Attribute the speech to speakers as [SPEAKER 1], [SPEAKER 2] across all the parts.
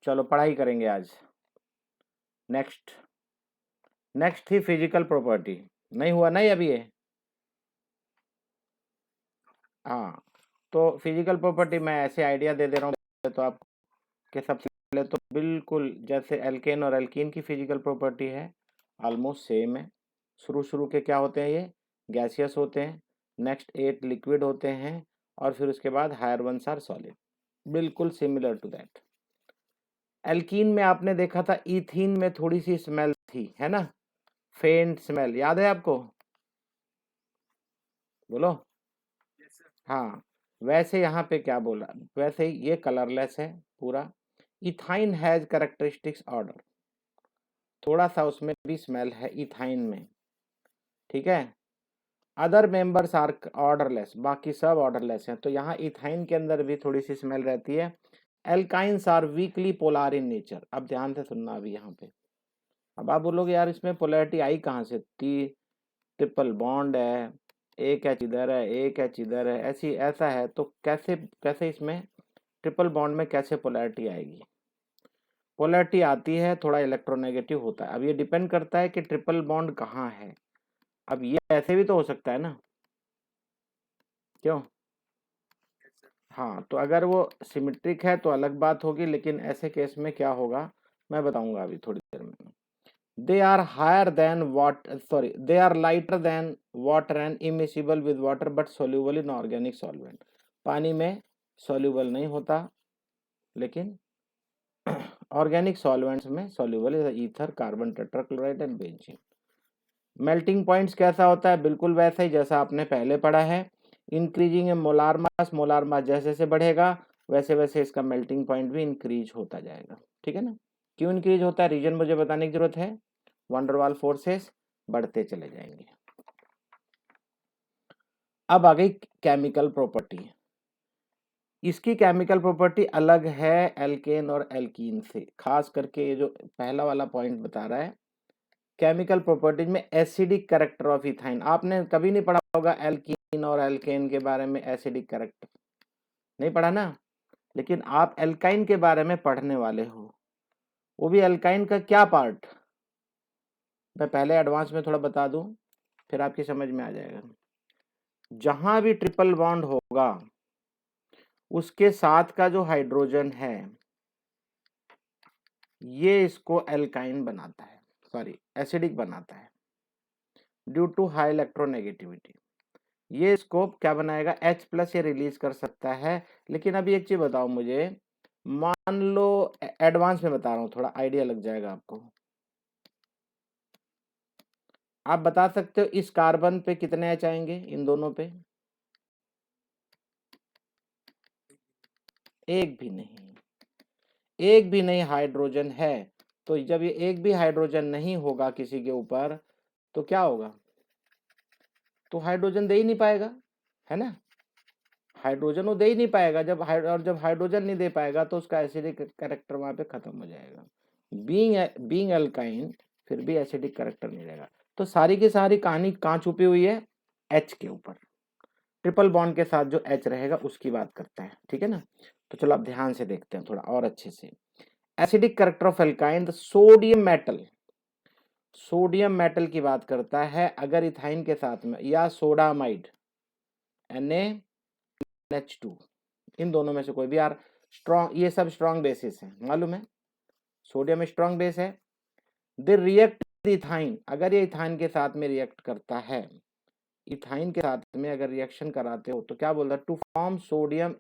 [SPEAKER 1] चलो पढ़ाई करेंगे आज। नेक्स्ट नेक्स्ट थी फिजिकल प्रॉपर्टी। नहीं हुआ नहीं अभी ये? हाँ, तो फिजिकल प्रॉपर्टी मैं ऐसे आइडिया दे दे रहा हूँ तो आपके सबसे पहले तो बिल्कुल जैसे एल्केन और एल्कीन की फिजिकल प्रॉपर्टी है, ऑलमोस्ट सेम है। शुरू के क्या होते हैं, ये गैसियस होते हैं, नेक्स्ट 8 लिक्विड होते हैं, और फिर उसके बाद हायर वंस आर सॉलिड, बिल्कुल सिमिलर टू दैट। एल्कीन में आपने देखा था इथीन में थोड़ी सी स्मेल थी, है ना, फेंट स्मेल, याद है आपको? बोलो। हाँ, वैसे यहाँ पे क्या बोला, वैसे ही ये कलरलेस है पूरा। इथाइन हैज कैरेक्टरिस्टिक्स ऑर्डर, थोड़ा सा उसमें भी स्मेल है इथाइन में, ठीक है। अदर मेंबर्स आर ऑर्डरलेस, बाकी सब ऑर्डरलेस हैं, तो यहाँ इथाइन के अंदर भी थोड़ी सी स्मेल रहती है। Alkynes are weakly polar in nature. अब ध्यान से सुनना अभी यहाँ पे। अब आप बोलोगे यार इसमें पोलैरिटी आई कहाँ से, ट्रिपल बॉन्ड है, एक एच इधर है एक एच इधर है, ऐसी ऐसा है, तो कैसे कैसे इसमें ट्रिपल बॉन्ड में कैसे पोलैरिटी आएगी? पोलैरिटी आती है, थोड़ा इलेक्ट्रोनेगेटिव होता है। अब ये डिपेंड करता है कि ट्रिपल बॉन्ड कहाँ है। अब ये ऐसे भी तो हो सकता है ना, क्यों? हाँ, तो अगर वो सिमेट्रिक है तो अलग बात होगी, लेकिन ऐसे केस में क्या होगा मैं बताऊंगा अभी थोड़ी देर में। They are higher than what sorry they are lighter than water and immiscible with water but soluble in organic solvent. पानी में सोल्यूबल नहीं होता, लेकिन ऑर्गेनिक सॉल्वेंट्स में सोल्यूबल है, ether, carbon tetrachloride and benzene. Melting points कैसा होता है, बिल्कुल वैसा ही जैसा आपने पहले पढ़ा है। इंक्रीजिंग मोलार मास जैसे जैसे बढ़ेगा वैसे वैसे इसका मेल्टिंग पॉइंट भी इंक्रीज होता जाएगा, ठीक है ना। क्यों इंक्रीज होता है, रीजन मुझे बताने की जरूरत है? वंडरवाल फोर्सेस बढ़ते चले जाएंगे। अब आ गई केमिकल प्रॉपर्टी। इसकी केमिकल प्रॉपर्टी अलग है एल्केन और एल्कीन से, खास करके ये जो पहला वाला पॉइंट बता रहा है केमिकल प्रॉपर्टीज में एसिडिक कैरेक्टर ऑफ इथाइन। आपने कभी नहीं पढ़ा होगा एल्कीन और एल्केन के बारे में, एसिडिक कैरेक्टर नहीं पढ़ा ना, लेकिन आप एल्काइन के बारे में पढ़ने वाले हो। वो भी एल्काइन का क्या पार्ट, मैं पहले एडवांस में थोड़ा बता दूं, फिर आपकी समझ में आ जाएगा। जहां भी ट्रिपल बॉन्ड होगा उसके साथ का जो हाइड्रोजन है ये इसको एल्काइन बनाता है, सॉरी एसिडिक बनाता है, ड्यू टू हाई इलेक्ट्रोनेगेटिविटी। ये स्कोप क्या बनाएगा, H+ ये रिलीज कर सकता है। लेकिन अभी एक चीज बताओ मुझे, मान लो एडवांस में बता रहा हूं, थोड़ा आइडिया लग जाएगा आपको। आप बता सकते हो इस कार्बन पे कितने H आएंगे, इन दोनों पे? एक भी नहीं, एक भी नहीं हाइड्रोजन है। तो जब ये एक भी हाइड्रोजन नहीं होगा किसी के ऊपर तो क्या होगा, तो हाइड्रोजन दे ही नहीं पाएगा, है ना। हाइड्रोजन वो दे ही नहीं पाएगा, और जब हाइड्रोजन नहीं दे पाएगा तो उसका एसिडिक कैरेक्टर वहां पे खत्म हो जाएगा। बीइंग अल्काइन फिर भी एसिडिक कैरेक्टर नहीं रहेगा। तो सारी की सारी कहानी कहाँ छुपी हुई है, H के ऊपर। ट्रिपल बॉन्ड के साथ जो H रहेगा उसकी बात करता है, ठीक है ना। तो चलो अब ध्यान से देखते हैं थोड़ा और अच्छे से। Acidic character of alkyne, sodium metal की बात करता है अगर इथाइन के साथ में, या सोडामाइड NaNH2, इन दोनों में से कोई भी यार, स्ट्रॉन्ग, ये सब स्ट्रॉन्ग बेसिस है मालूम है, सोडियम स्ट्रॉन्ग बेस है। दे रिएक्ट इथाइन, अगर ये इथाइन के साथ में रिएक्ट करता है, इथाइन के साथ में अगर रिएक्शन कराते हो तो क्या बोल रहा है, to form sodium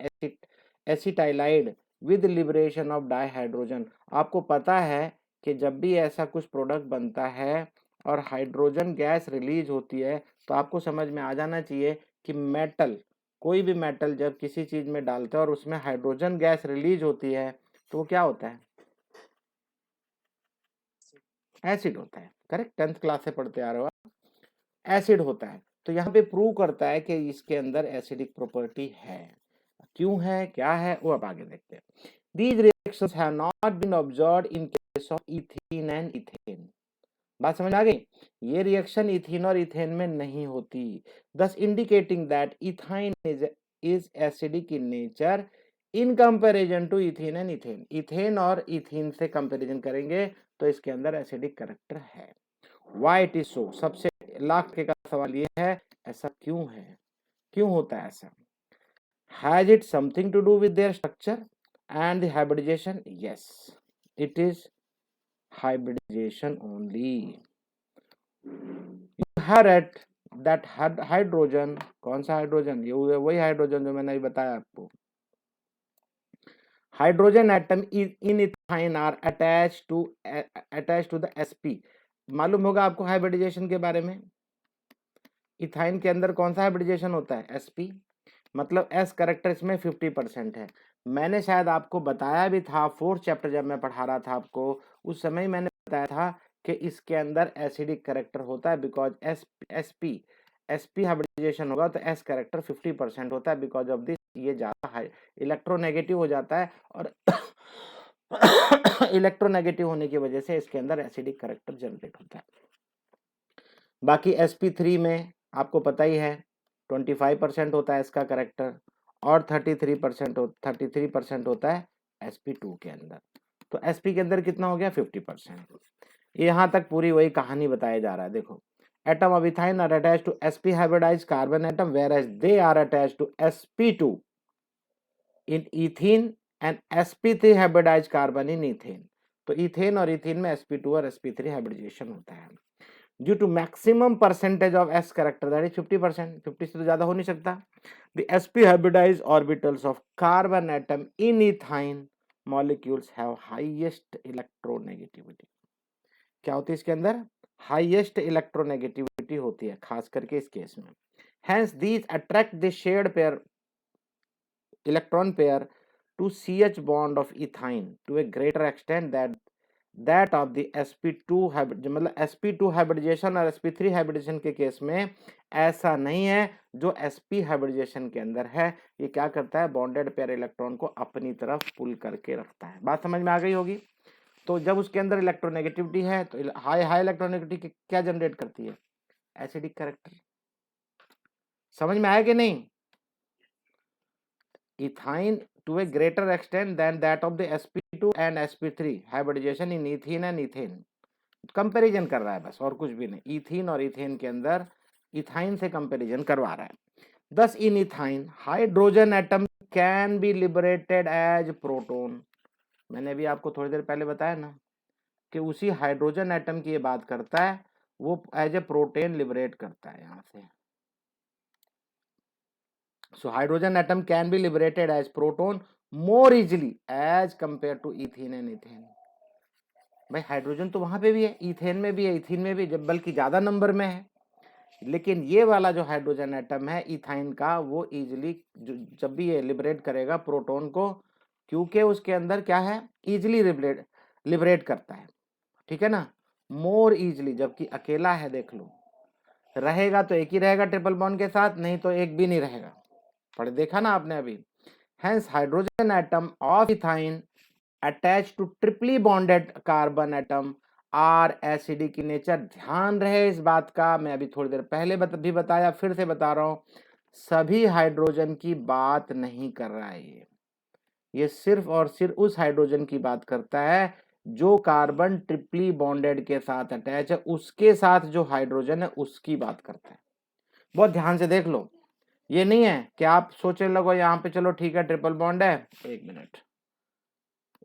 [SPEAKER 1] acetylide with liberation of dihydrogen. आपको पता है कि जब भी ऐसा कुछ प्रोडक्ट बनता है और हाइड्रोजन गैस रिलीज होती है तो आपको समझ में आ जाना चाहिए कि मेटल, कोई भी मेटल जब किसी चीज में डालते हैं और उसमें हाइड्रोजन गैस रिलीज होती है तो वो क्या होता है, एसिड होता है। करेक्ट, 10th क्लास से पढ़ते आ रहे हो, एसिड होता है। तो यहाँ पे प्रूव करता है कि इसके अंदर एसिडिक प्रॉपर्टी है। क्यों है, क्या है, वो अब आगे देखते हैं। These reactions have not been observed in case of ethene and ethane। बात समझ आ गई, ये रिएक्शन इथीन और इथेन में नहीं होती, thus indicating that ethine is acidic in nature in comparison to ethane and ethane, ethane और इथीन से कंपेरिजन करेंगे तो इसके अंदर एसिडिक कैरेक्टर है। व्हाई इट इज सो, सबसे लाख के का सवाल ये है ऐसा क्यों है, क्यों होता है ऐसा? Has it something to do with their structure and the hybridisation? Yes, it is hybridisation only. You have read that hydrogen, कौन सा हाइड्रोजन? ये वही हाइड्रोजन जो मैंने अभी बताया आपको। Hydrogen atom in ethyne are attached to the sp। मालूम होगा आपको हाइब्रिडाइजेशन के बारे में। इथाइन के अंदर कौन सा हाइब्रिडाइजेशन होता है? sp, मतलब s करेक्टर इसमें 50% है। मैंने शायद आपको बताया भी था 4th चैप्टर जब मैं पढ़ा रहा था आपको, उस समय मैंने बताया था कि इसके अंदर एसिडिक करेक्टर होता है बिकॉज sp हाइब्रिडाइजेशन होगा तो s करेक्टर 50% होता है, बिकॉज ऑफ दिस ये ज्यादा इलेक्ट्रोनेगेटिव हो जाता है और इलेक्ट्रोनेगेटिव होने की वजह से इसके अंदर एसिडिक करेक्टर जनरेट होता है। बाकी sp3 में आपको पता ही है 25% होता है इसका करेक्टर और 33% होता है sp2 के अंदर। तो sp के अंदर कितना हो गया? 50%। यहाँ तक पूरी वही कहानी बताया जा रहा है। देखो, atom of ethyne are attached to sp hybridised carbon atom whereas they are attached to sp2 in ethene and sp3 hybridised carbon in ethane. तो इथेन और इथीन में sp2 और sp3 हाइब्रिडाइजेशन होता है। Due to maximum percentage of s character that is 50%, 50 से तो ज्यादा हो नहीं सकता। The sp hybridised orbitals of carbon atom in ethyne molecules have highest electronegativity. क्या होती है इसके अंदर? हाईएस्ट इलेक्ट्रोनेगेटिविटी होती है, खास करके इस केस में। Hence these attract the shared pair electron pair to CH bond of ethyne to a greater extent that of the sp2 मतलब sp2 हाइब्रिडाइजेशन और sp3 हाइब्रिडाइजेशन के केस में ऐसा नहीं है। जो sp हाइब्रिडाइजेशन के अंदर है ये क्या करता है? बॉन्डेड पेयर इलेक्ट्रॉन को अपनी तरफ पुल करके रखता है। बात समझ में आ गई होगी। तो जब उसके अंदर इलेक्ट्रोनेगेटिविटी है तो हाई इलेक्ट्रोनेगेटिविटी क्या जनरेट करती है? Acidic character. समझ में आया कि नहीं? Ethyne to a greater extent than that of the sp2 and sp3 hybridization in ethene and ethane। Comparison कर रहा है बस, और कुछ भी नहीं। इथीन और इथेन के अंदर इथाइन से कंपैरिजन करवा रहा है। Thus in ethyne hydrogen atom can be liberated as proton. मैंने अभी आपको थोड़ी देर पहले बताया ना कि उसी हाइड्रोजन एटम की ये बात करता है, वो एज ए प्रोटेन लिबरेट करता है यहां से। So hydrogen atom can be liberated as proton more easily as compared to ethene and ethane। भाई हाइड्रोजन तो वहां पे भी है, इथेन में भी है, इथीन में भी, जब बल्कि ज्यादा नंबर में है। लेकिन ये वाला जो हाइड्रोजन एटम है इथाइन का, वो इजिली जब भी ये लिबरेट करेगा प्रोटॉन को, क्योंकि उसके अंदर क्या है? इजिली लिबरेट करता है, ठीक है ना, मोर इजिली। जबकि अकेला है, देख लो, रहेगा तो एक ही रहेगा ट्रिपल बॉन्ड के साथ, नहीं तो एक भी नहीं रहेगा। पढ़ देखा ना आपने अभी। Hence hydrogen atom of ethine attached to triply bonded carbon atom are acidic in nature। ध्यान रहे इस बात का, मैं अभी थोड़ी देर पहले भी बताया, फिर से बता रहा हूं, सभी हाइड्रोजन की बात नहीं कर रहा है ये सिर्फ और सिर्फ उस हाइड्रोजन की बात करता है जो कार्बन ट्रिपली बॉन्डेड के साथ अटैच है, उसके साथ जो हाइड्रोजन है उसकी बात करता है। बहुत ध्यान से देख लो, ये नहीं है कि आप सोचने लगो यहाँ पे चलो ठीक है ट्रिपल बॉन्ड है, एक मिनट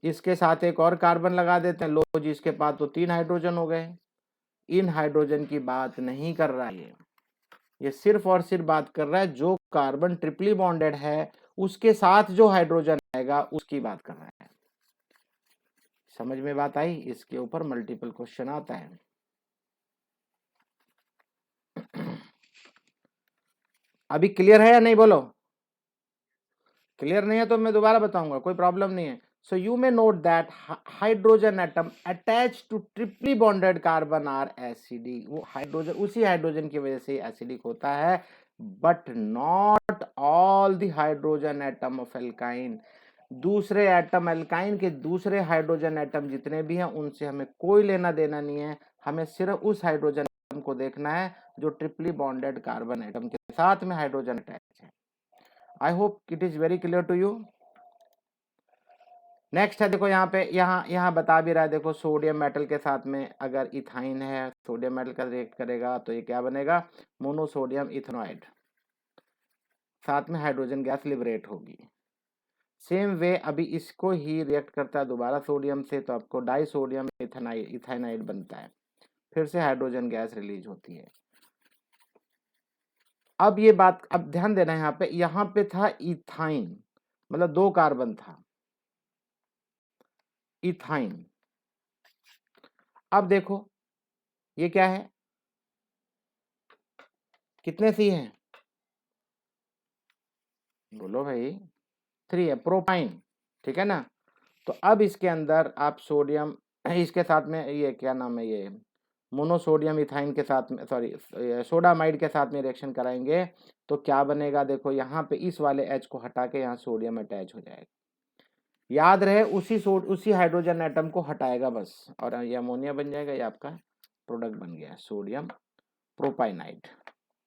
[SPEAKER 1] इसके साथ एक और कार्बन लगा देते हैं, लो जी इसके पास तो 3 हाइड्रोजन हो गए। इन हाइड्रोजन की बात नहीं कर रहा है ये सिर्फ और सिर्फ बात कर रहा है जो कार्बन ट्रिपली बॉन्डेड है उसके साथ जो हाइड्रोजन आएगा उसकी बात कर रहा है। समझ में बात आई? इसके ऊपर मल्टीपल क्वेश्चन आता है। अभी क्लियर है या नहीं? बोलो। क्लियर नहीं है तो मैं दोबारा बताऊंगा, कोई प्रॉब्लम नहीं है। So you may note that hydrogen atom attached to triply bonded carbon are acidic। वो हाइड्रोजन उसी हाइड्रोजन की वजह से एसिडिक होता है, but not all the hydrogen atom of alkyne। दूसरे एटम एल्काइन के दूसरे हाइड्रोजन एटम जितने भी हैं उनसे हमें कोई लेना देना नहीं है, हमें सिर्फ उस हाइड्रोजन एटम को देखना है जो ट्रिपली बॉन्डेड कार्बन एटम के साथ में हाइड्रोजन अटैच है। I hope it is very clear to you. Next है देखो यहाँ पे, यहाँ बता भी रहा है, देखो सोडियम मेटल के साथ में अगर इथाइन है, सोडियम मेटल का रिएक्ट करेगा तो ये क्या बनेगा, मोनोसोडियम इथेनॉइड, साथ में हाइड्रोजन गैस लिबरेट होगी। सेम वे अभी इसको ही रिएक्ट करता है दोबारा सोडियम से, तो आपको डाइसोडियम इथाइनाइड बनता है, फिर से हाइड्रोजन गैस रिलीज होती है। अब ये बात, अब ध्यान देना है यहाँ पे था इथाइन, मतलब 2 कार्बन था, इथाइन। अब देखो ये क्या है, कितने सी हैं, बोलो भाई, 3 है, प्रोपाइन, ठीक है ना। तो अब इसके अंदर आप सोडियम, इसके साथ में ये क्या नाम है, ये मोनोसोडियम इथाइन के साथ में, सॉरी सोडामाइड के साथ में रिएक्शन कराएंगे तो क्या बनेगा, देखो यहाँ पे इस वाले H को हटा के यहाँ सोडियम अटैच हो जाएगा। याद रहे उसी हाइड्रोजन एटम को हटाएगा बस, और ये अमोनिया बन जाएगा, ये आपका प्रोडक्ट बन गया सोडियम प्रोपाइनाइड।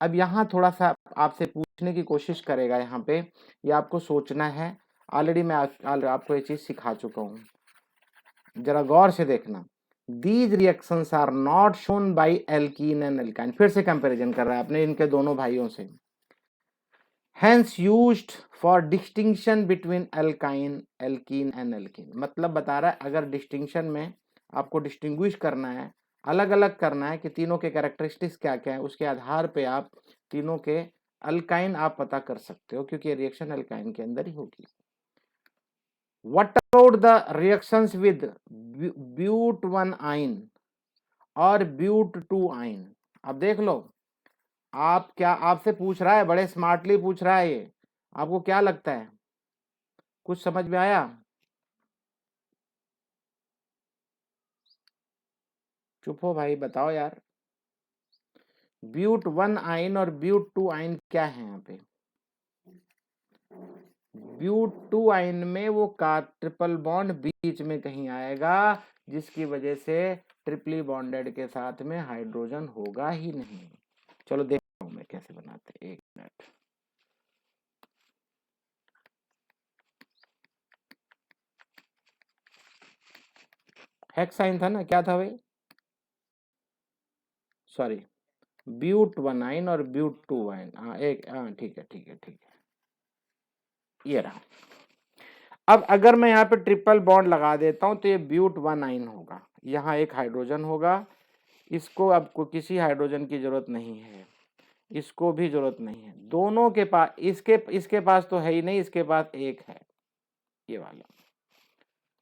[SPEAKER 1] अब यहाँ थोड़ा सा आपसे पूछने की कोशिश करेगा यहाँ पे, ये आपको सोचना है। ऑलरेडी मैं आपको ये चीज सिखा चुका हूँ, जरा गौर से देखना। These reactions are not shown by alkene and alkyne, फिर से कंपैरिजन कर रहा है अपने इनके दोनों भाइयों से। Hence used for distinction between alkyne, alkene and alkene, मतलब बता रहा है अगर डिस्टिंक्शन में आपको डिस्टिंग्विश करना है, अलग अलग करना है कि तीनों के कैरेक्टरिस्टिक्स क्या क्या है, उसके आधार पे आप तीनों के अल्काइन आप पता कर सकते हो, क्योंकि रिएक्शन अल्काइन के अंदर ही होगी। What about the reactions with but1 और but2? अब देख लो, आप क्या, आपसे पूछ रहा है, बड़े स्मार्टली पूछ रहा है ये, आपको क्या लगता है, कुछ समझ में आया? चुप हो भाई, बताओ यार। but1 और but2 क्या है यहाँ पे? but2 में वो का ट्रिपल बॉन्ड बीच में कहीं आएगा, जिसकी वजह से ट्रिपली बॉन्डेड के साथ में हाइड्रोजन होगा ही नहीं। चलो देखता हूं मैं कैसे बनाते, 1 मिनट। हेक्साइन था ना, क्या था भाई, सॉरी but1 और but2, हाँ एक, हाँ ठीक है ठीक है ठीक है, ये रहा। अब अगर मैं यहाँ पे ट्रिपल बॉन्ड लगा देता हूं तो ये but1 होगा, यहाँ एक हाइड्रोजन होगा, इसको अब किसी हाइड्रोजन की जरूरत नहीं है, इसको भी जरूरत नहीं है, दोनों के पास, इसके पास तो है ही नहीं, इसके पास एक है ये वाला,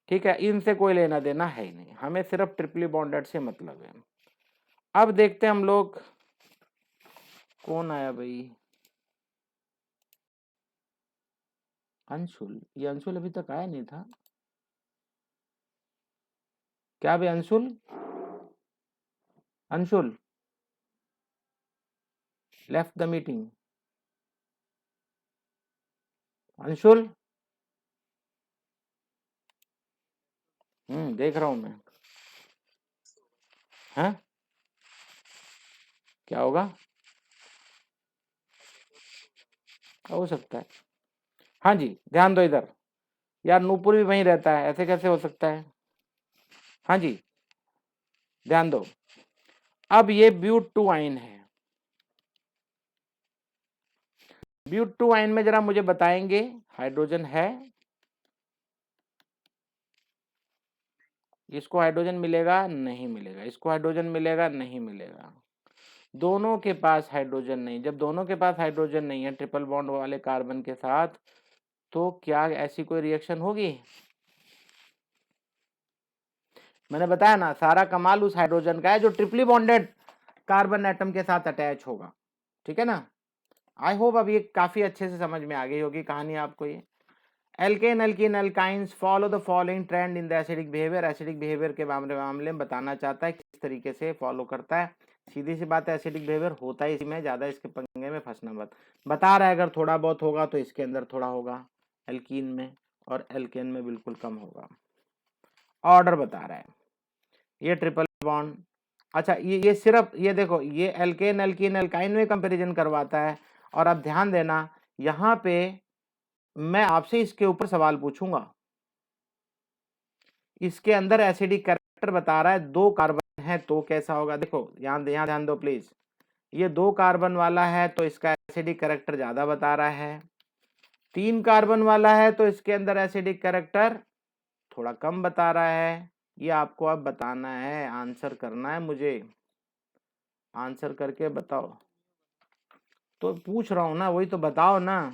[SPEAKER 1] ठीक है, इनसे कोई लेना देना है ही नहीं, हमें सिर्फ ट्रिपली बॉन्डेड से मतलब है। अब देखते हैं हम लोग, कौन आया भाई, अंशुल, ये अंशुल अभी तक आया नहीं था क्या भाई, Anshul, Anshul left the meeting, Anshul, देख रहा हूं मैं, हैं क्या होगा, हो सकता है, हाँ जी ध्यान दो इधर, यार नूपुर भी वहीं रहता है, ऐसे कैसे हो सकता है, हाँ जी ध्यान दो। अब ये but2 है, but2 में जरा मुझे बताएंगे हाइड्रोजन है, इसको हाइड्रोजन मिलेगा नहीं मिलेगा, इसको हाइड्रोजन मिलेगा नहीं मिलेगा, दोनों के पास हाइड्रोजन नहीं, जब दोनों के पास हाइड्रोजन नहीं है ट्रिपल बॉन्ड वाले कार्बन के साथ, तो क्या ऐसी कोई रिएक्शन होगी? मैंने बताया ना, सारा कमाल उस हाइड्रोजन का है जो ट्रिपली बॉन्डेड कार्बन एटम के साथ अटैच होगा, ठीक है ना। आई होप अब ये काफी अच्छे से समझ में आ गई होगी कहानी आपको ये। Alkane, alkene, alkynes follow the following trend in the acidic behaviour, acidic behaviour के मामले में बताना चाहता है किस तरीके से फॉलो करता है। सीधी सी बात है, एसिडिक बिहेवियर होता है इसी में, ज्यादा इसके पंगे में फंसना मत। बता रहा है अगर थोड़ा बहुत होगा तो इसके अंदर थोड़ा होगा एल्कीन में, और एल्केन में बिल्कुल कम होगा। ऑर्डर बता रहा है, ये ट्रिपल बॉन्ड, अच्छा ये सिर्फ ये देखो, ये एल्केन, एल्कीन, एल्काइन में कंपैरिजन करवाता है। और अब ध्यान देना, यहाँ पे मैं आपसे इसके ऊपर सवाल पूछूंगा, इसके अंदर एसिडिक कैरेक्टर बता रहा है, 2 कार्बन है तो कैसा होगा। देखो यहाँ ध्यान दो प्लीज, ये 2 कार्बन वाला है तो इसका एसिडिक कैरेक्टर ज्यादा बता रहा है, 3 कार्बन वाला है तो इसके अंदर एसिडिक कैरेक्टर थोड़ा कम बता रहा है। ये आपको अब बताना है, आंसर करना है मुझे, आंसर करके बताओ। तो पूछ रहा हूं ना, वही तो बताओ ना,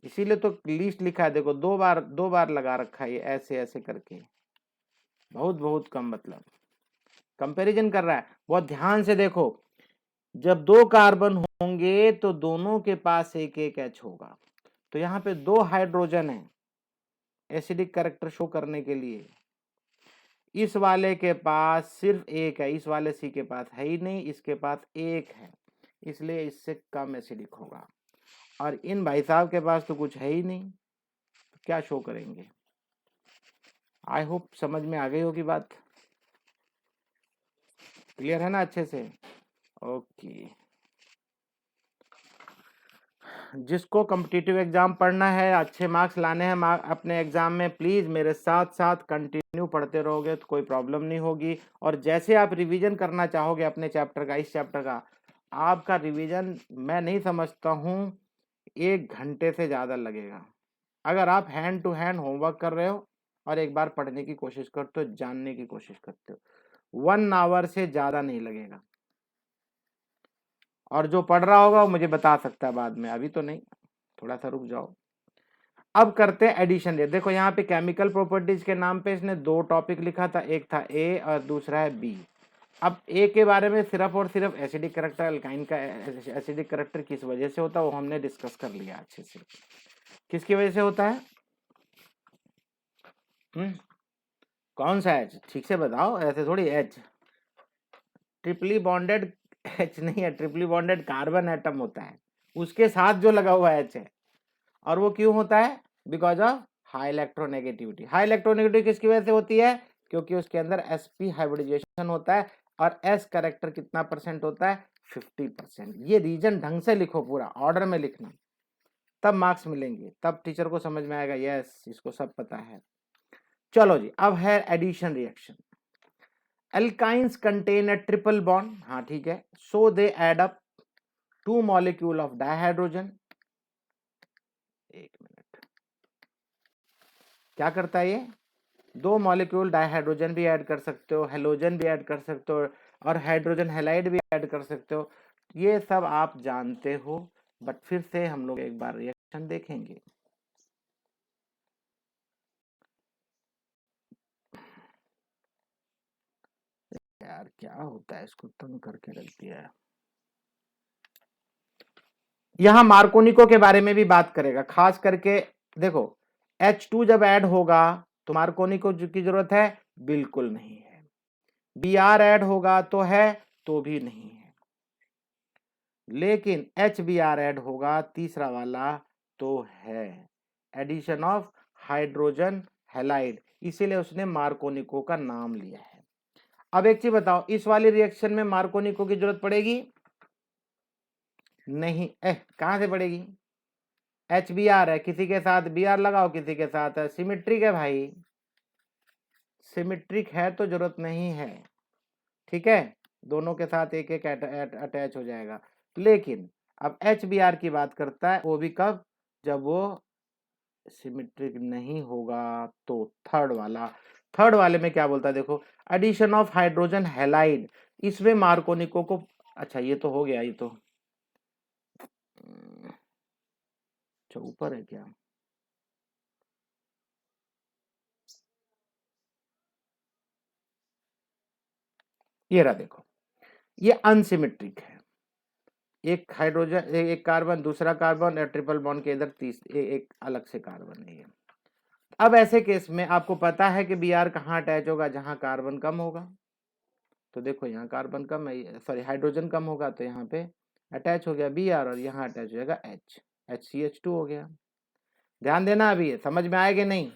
[SPEAKER 1] इसीलिए तो लिस्ट लिखा है। देखो 2 बार लगा रखा है ये ऐसे ऐसे करके, बहुत कम, मतलब कंपैरिजन कर रहा है। बहुत ध्यान से देखो, जब 2 कार्बन होंगे तो दोनों के पास एक एक एच होगा, तो यहाँ पे 2 हाइड्रोजन है एसिडिक कैरेक्टर शो करने के लिए। इस वाले के पास सिर्फ एक है, इस वाले सी के पास है ही नहीं, इसके पास एक है, इसलिए इससे कम एसिडिक होगा। और इन भाई साहब के पास तो कुछ है ही नहीं, तो क्या शो करेंगे। आई होप समझ में आ गई होगी बात, क्लियर है ना अच्छे से। ओके, जिसको कॉम्पिटिटिव एग्जाम पढ़ना है, अच्छे मार्क्स लाने हैं अपने एग्जाम में, प्लीज मेरे साथ साथ कंटिन्यू पढ़ते रहोगे तो कोई प्रॉब्लम नहीं होगी। और जैसे आप रिवीजन करना चाहोगे अपने चैप्टर का, इस चैप्टर का, आपका रिवीजन मैं नहीं समझता हूँ 1 घंटे से ज़्यादा लगेगा। अगर आप हैंड टू हैंड होमवर्क कर रहे हो और एक बार पढ़ने की कोशिश करते हो, जानने की कोशिश करते हो, 1 आवर से ज़्यादा नहीं लगेगा। और जो पढ़ रहा होगा वो मुझे बता सकता है बाद में, अभी तो नहीं, थोड़ा सा रुक जाओ। अब करते हैं एडिशन। देखो यहाँ पे केमिकल प्रॉपर्टीज के नाम पे इसने 2 टॉपिक लिखा था, एक था ए और दूसरा है बी। अब ए के बारे में सिर्फ और सिर्फ एसिडिक कैरेक्टर, अल्काइन का एसिडिक कैरेक्टर किस वजह से होता है वो हमने डिस्कस कर लिया अच्छे से। किसकी वजह से होता है? कौन सा एच? ठीक से बताओ, ऐसे थोड़ी एच, ट्रिपली बॉन्डेड एच नहीं है, ट्रिपली बॉन्डेड कार्बन एटम होता है, उसके साथ जो लगा हुआ एच है। और वो क्यों होता है? Because of high electronegativity. High electronegativity किसकी वजह से होती है? क्योंकि उसके अंदर sp हाइब्रिडाइजेशन होता है और s कैरेक्टर कितना % होता है? 50%। ये रीजन ढंग से लिखो, पूरा ऑर्डर में लिखना, तब मार्क्स मिलेंगे, तब टीचर को समझ में आएगा यस इसको सब पता है। चलो जी, अब है addition reaction. Alkynes contain a triple bond, हाँ ठीक है, so they add up 2 molecule of dihydrogen. एक मिनट, क्या करता है ये? 2 मॉलिक्यूल डाइहाइड्रोजन भी ऐड कर सकते हो, हेलोजन भी ऐड कर सकते हो, और हाइड्रोजन हैलाइड भी ऐड कर सकते हो। ये सब आप जानते हो, बट फिर से हम लोग एक बार रिएक्शन देखेंगे। यार क्या होता है, इसको तंग करके रख दिया है। यहां मार्कोनिको के बारे में भी बात करेगा, खास करके देखो H2 जब ऐड होगा तो मार्कोनिको की जरूरत है? बिल्कुल नहीं है। Br ऐड होगा तो है? तो भी नहीं है। लेकिन HBr ऐड होगा, तीसरा वाला, तो है, एडिशन ऑफ हाइड्रोजन हैलाइड, इसीलिए उसने मार्कोनिको का नाम लिया है। अब एक चीज बताओ, इस वाली रिएक्शन में मार्कोनिको की जरूरत पड़ेगी? नहीं। कहां से पड़ेगी? HBr है, किसी के साथ Br लगाओ, किसी के साथ सिमेट्रिक है भाई, सिमेट्रिक है तो जरूरत नहीं है, ठीक है, दोनों के साथ एक एक अटैच हो जाएगा। लेकिन अब HBr की बात करता है, वो भी कब? जब वो सिमेट्रिक नहीं होगा। तो थर्ड वाले में क्या बोलता है देखो, एडिशन ऑफ हाइड्रोजन हैलाइड, इसमें मार्कोनिको को, अच्छा ये तो हो गया, ये तो अच्छा ऊपर है क्या? ये रहा देखो, ये अनसिमेट्रिक है, एक हाइड्रोजन, एक कार्बन, दूसरा कार्बन, और ट्रिपल बॉन्ड के इधर एक अलग से कार्बन है ये। अब ऐसे केस में आपको पता है कि Br कहाँ अटैच होगा? जहां कार्बन कम होगा। तो देखो यहाँ कार्बन कम है, सॉरी हाइड्रोजन कम होगा, तो यहाँ पे अटैच हो गया Br, और यहाँ अटैच हो जाएगा H, HCH2 हो गया। ध्यान देना, अभी समझ में आएगा नहीं?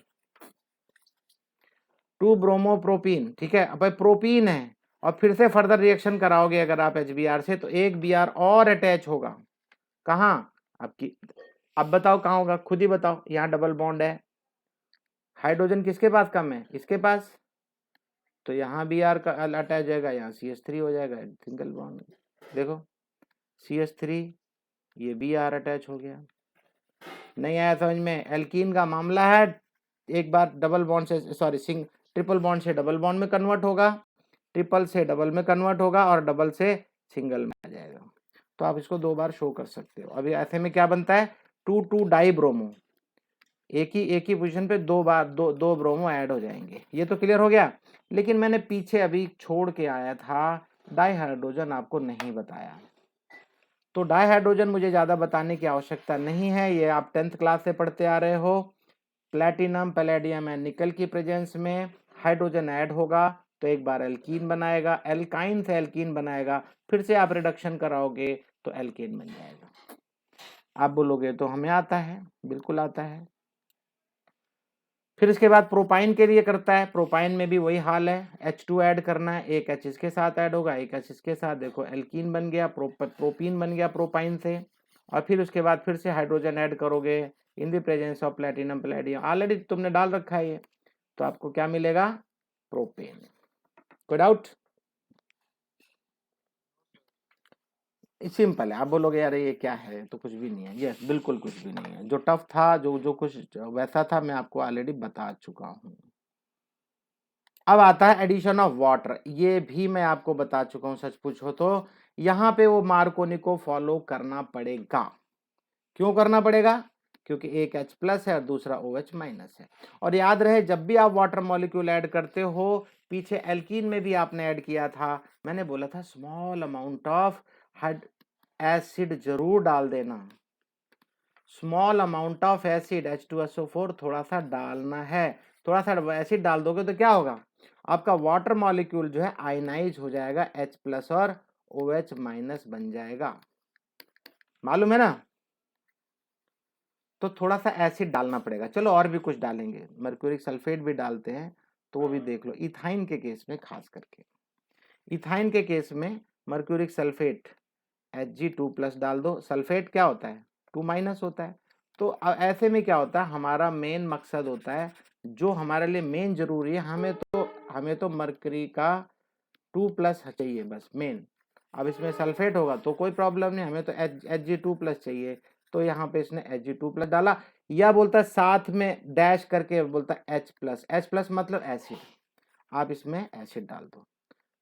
[SPEAKER 1] 2 ब्रोमोप्रोपीन, ठीक है, अब प्रोपीन है, और फिर से फर्दर रिएक्शन कराओगे अगर आप HBr से, तो एक Br और अटैच होगा। कहाँ? आपकी, अब बताओ कहाँ होगा, खुद ही बताओ। यहाँ डबल बॉन्ड है, हाइड्रोजन किसके पास कम है, इसके पास, तो यहाँ बी आर का अटैच जाएगा, यहाँ CH3 हो जाएगा, सिंगल बॉन्ड। देखो CH3, ये बी आर अटैच हो गया। नहीं आया समझ में? एल्कीन का मामला है, एक बार डबल बॉन्ड से, सॉरी ट्रिपल बॉन्ड से डबल बॉन्ड में कन्वर्ट होगा, ट्रिपल से डबल में कन्वर्ट होगा और डबल से सिंगल में आ जाएगा। तो आप इसको 2 बार शो कर सकते हो। अभी ऐसे में क्या बनता है, 2,2 डाई ब्रोमो, एक ही पोजीशन पे 2 बार दो ब्रोमो ऐड हो जाएंगे। ये तो क्लियर हो गया। लेकिन मैंने पीछे अभी छोड़ के आया था, डाई हाइड्रोजन आपको नहीं बताया। तो डाई हाइड्रोजन मुझे ज़्यादा बताने की आवश्यकता नहीं है, ये आप 10th क्लास से पढ़ते आ रहे हो। प्लेटिनम, पैलेडियम एंड निकल की प्रेजेंस में हाइड्रोजन ऐड होगा तो एक बार एल्कीन बनाएगा, एल्काइन से एल्कीन बनाएगा, फिर से आप रिडक्शन कराओगे तो एल्केन बन जाएगा। आप बोलोगे तो हमें आता है, बिल्कुल आता है। फिर इसके बाद प्रोपाइन के लिए करता है, प्रोपाइन में भी वही हाल है, H2 ऐड करना है, एक H इसके साथ ऐड होगा, एक H इसके साथ, देखो एल्कीन बन गया, प्रोपीन बन गया प्रोपाइन से। और फिर उसके बाद फिर से हाइड्रोजन ऐड करोगे in the presence of platinum palladium, already तुमने डाल रखा है ये, तो आपको क्या मिलेगा, प्रोपेन। कोई डाउट? सिंपल है। आप बोलोगे यार ये क्या है, तो कुछ भी नहीं है, यस बिल्कुल कुछ भी नहीं है। जो टफ था, जो कुछ वैसा था, मैं आपको ऑलरेडी बता चुका हूं। अब आता है एडिशन ऑफ वाटर, ये भी मैं आपको बता चुका हूं, सच पूछो तो यहाँ पे वो मार्कोनी को फॉलो करना पड़ेगा। क्यों करना पड़ेगा? क्योंकि एक H प्लस है और दूसरा OH माइनस है। और याद रहे, जब भी आप वाटर मॉलिक्यूल ऐड करते हो, पीछे एल्कीन में भी आपने ऐड किया था, मैंने बोला था स्मॉल अमाउंट ऑफ एसिड जरूर डाल देना, small amount of acid H2SO4 थोड़ा सा डालना है। थोड़ा सा एसिड डाल दोगे तो क्या होगा, आपका वाटर मॉलिक्यूल जो है आयनाइज हो जाएगा, H प्लस और OH माइनस बन जाएगा, मालूम है ना? तो थोड़ा सा एसिड डालना पड़ेगा। चलो और भी कुछ डालेंगे, मर्क्यूरिक सल्फेट भी डालते हैं, तो वो भी देख लो। इथाइन के केस में, खास करके इथाइन के केस में मर्क्यूरिक सल्फेट Hg2+ डाल दो। सल्फेट क्या होता है, 2- होता है। तो ऐसे में क्या होता है, हमारा मेन मकसद होता है, जो हमारे लिए मेन जरूरी है, हमें तो मर्करी का 2+ चाहिए बस मेन। अब इसमें सल्फेट होगा तो कोई प्रॉब्लम नहीं, हमें तो Hg2+ चाहिए, तो यहाँ पे इसने Hg2+ डाला, या बोलता है साथ में डैश करके बोलता है H+ मतलब एसिड, आप इसमें एसिड डाल दो,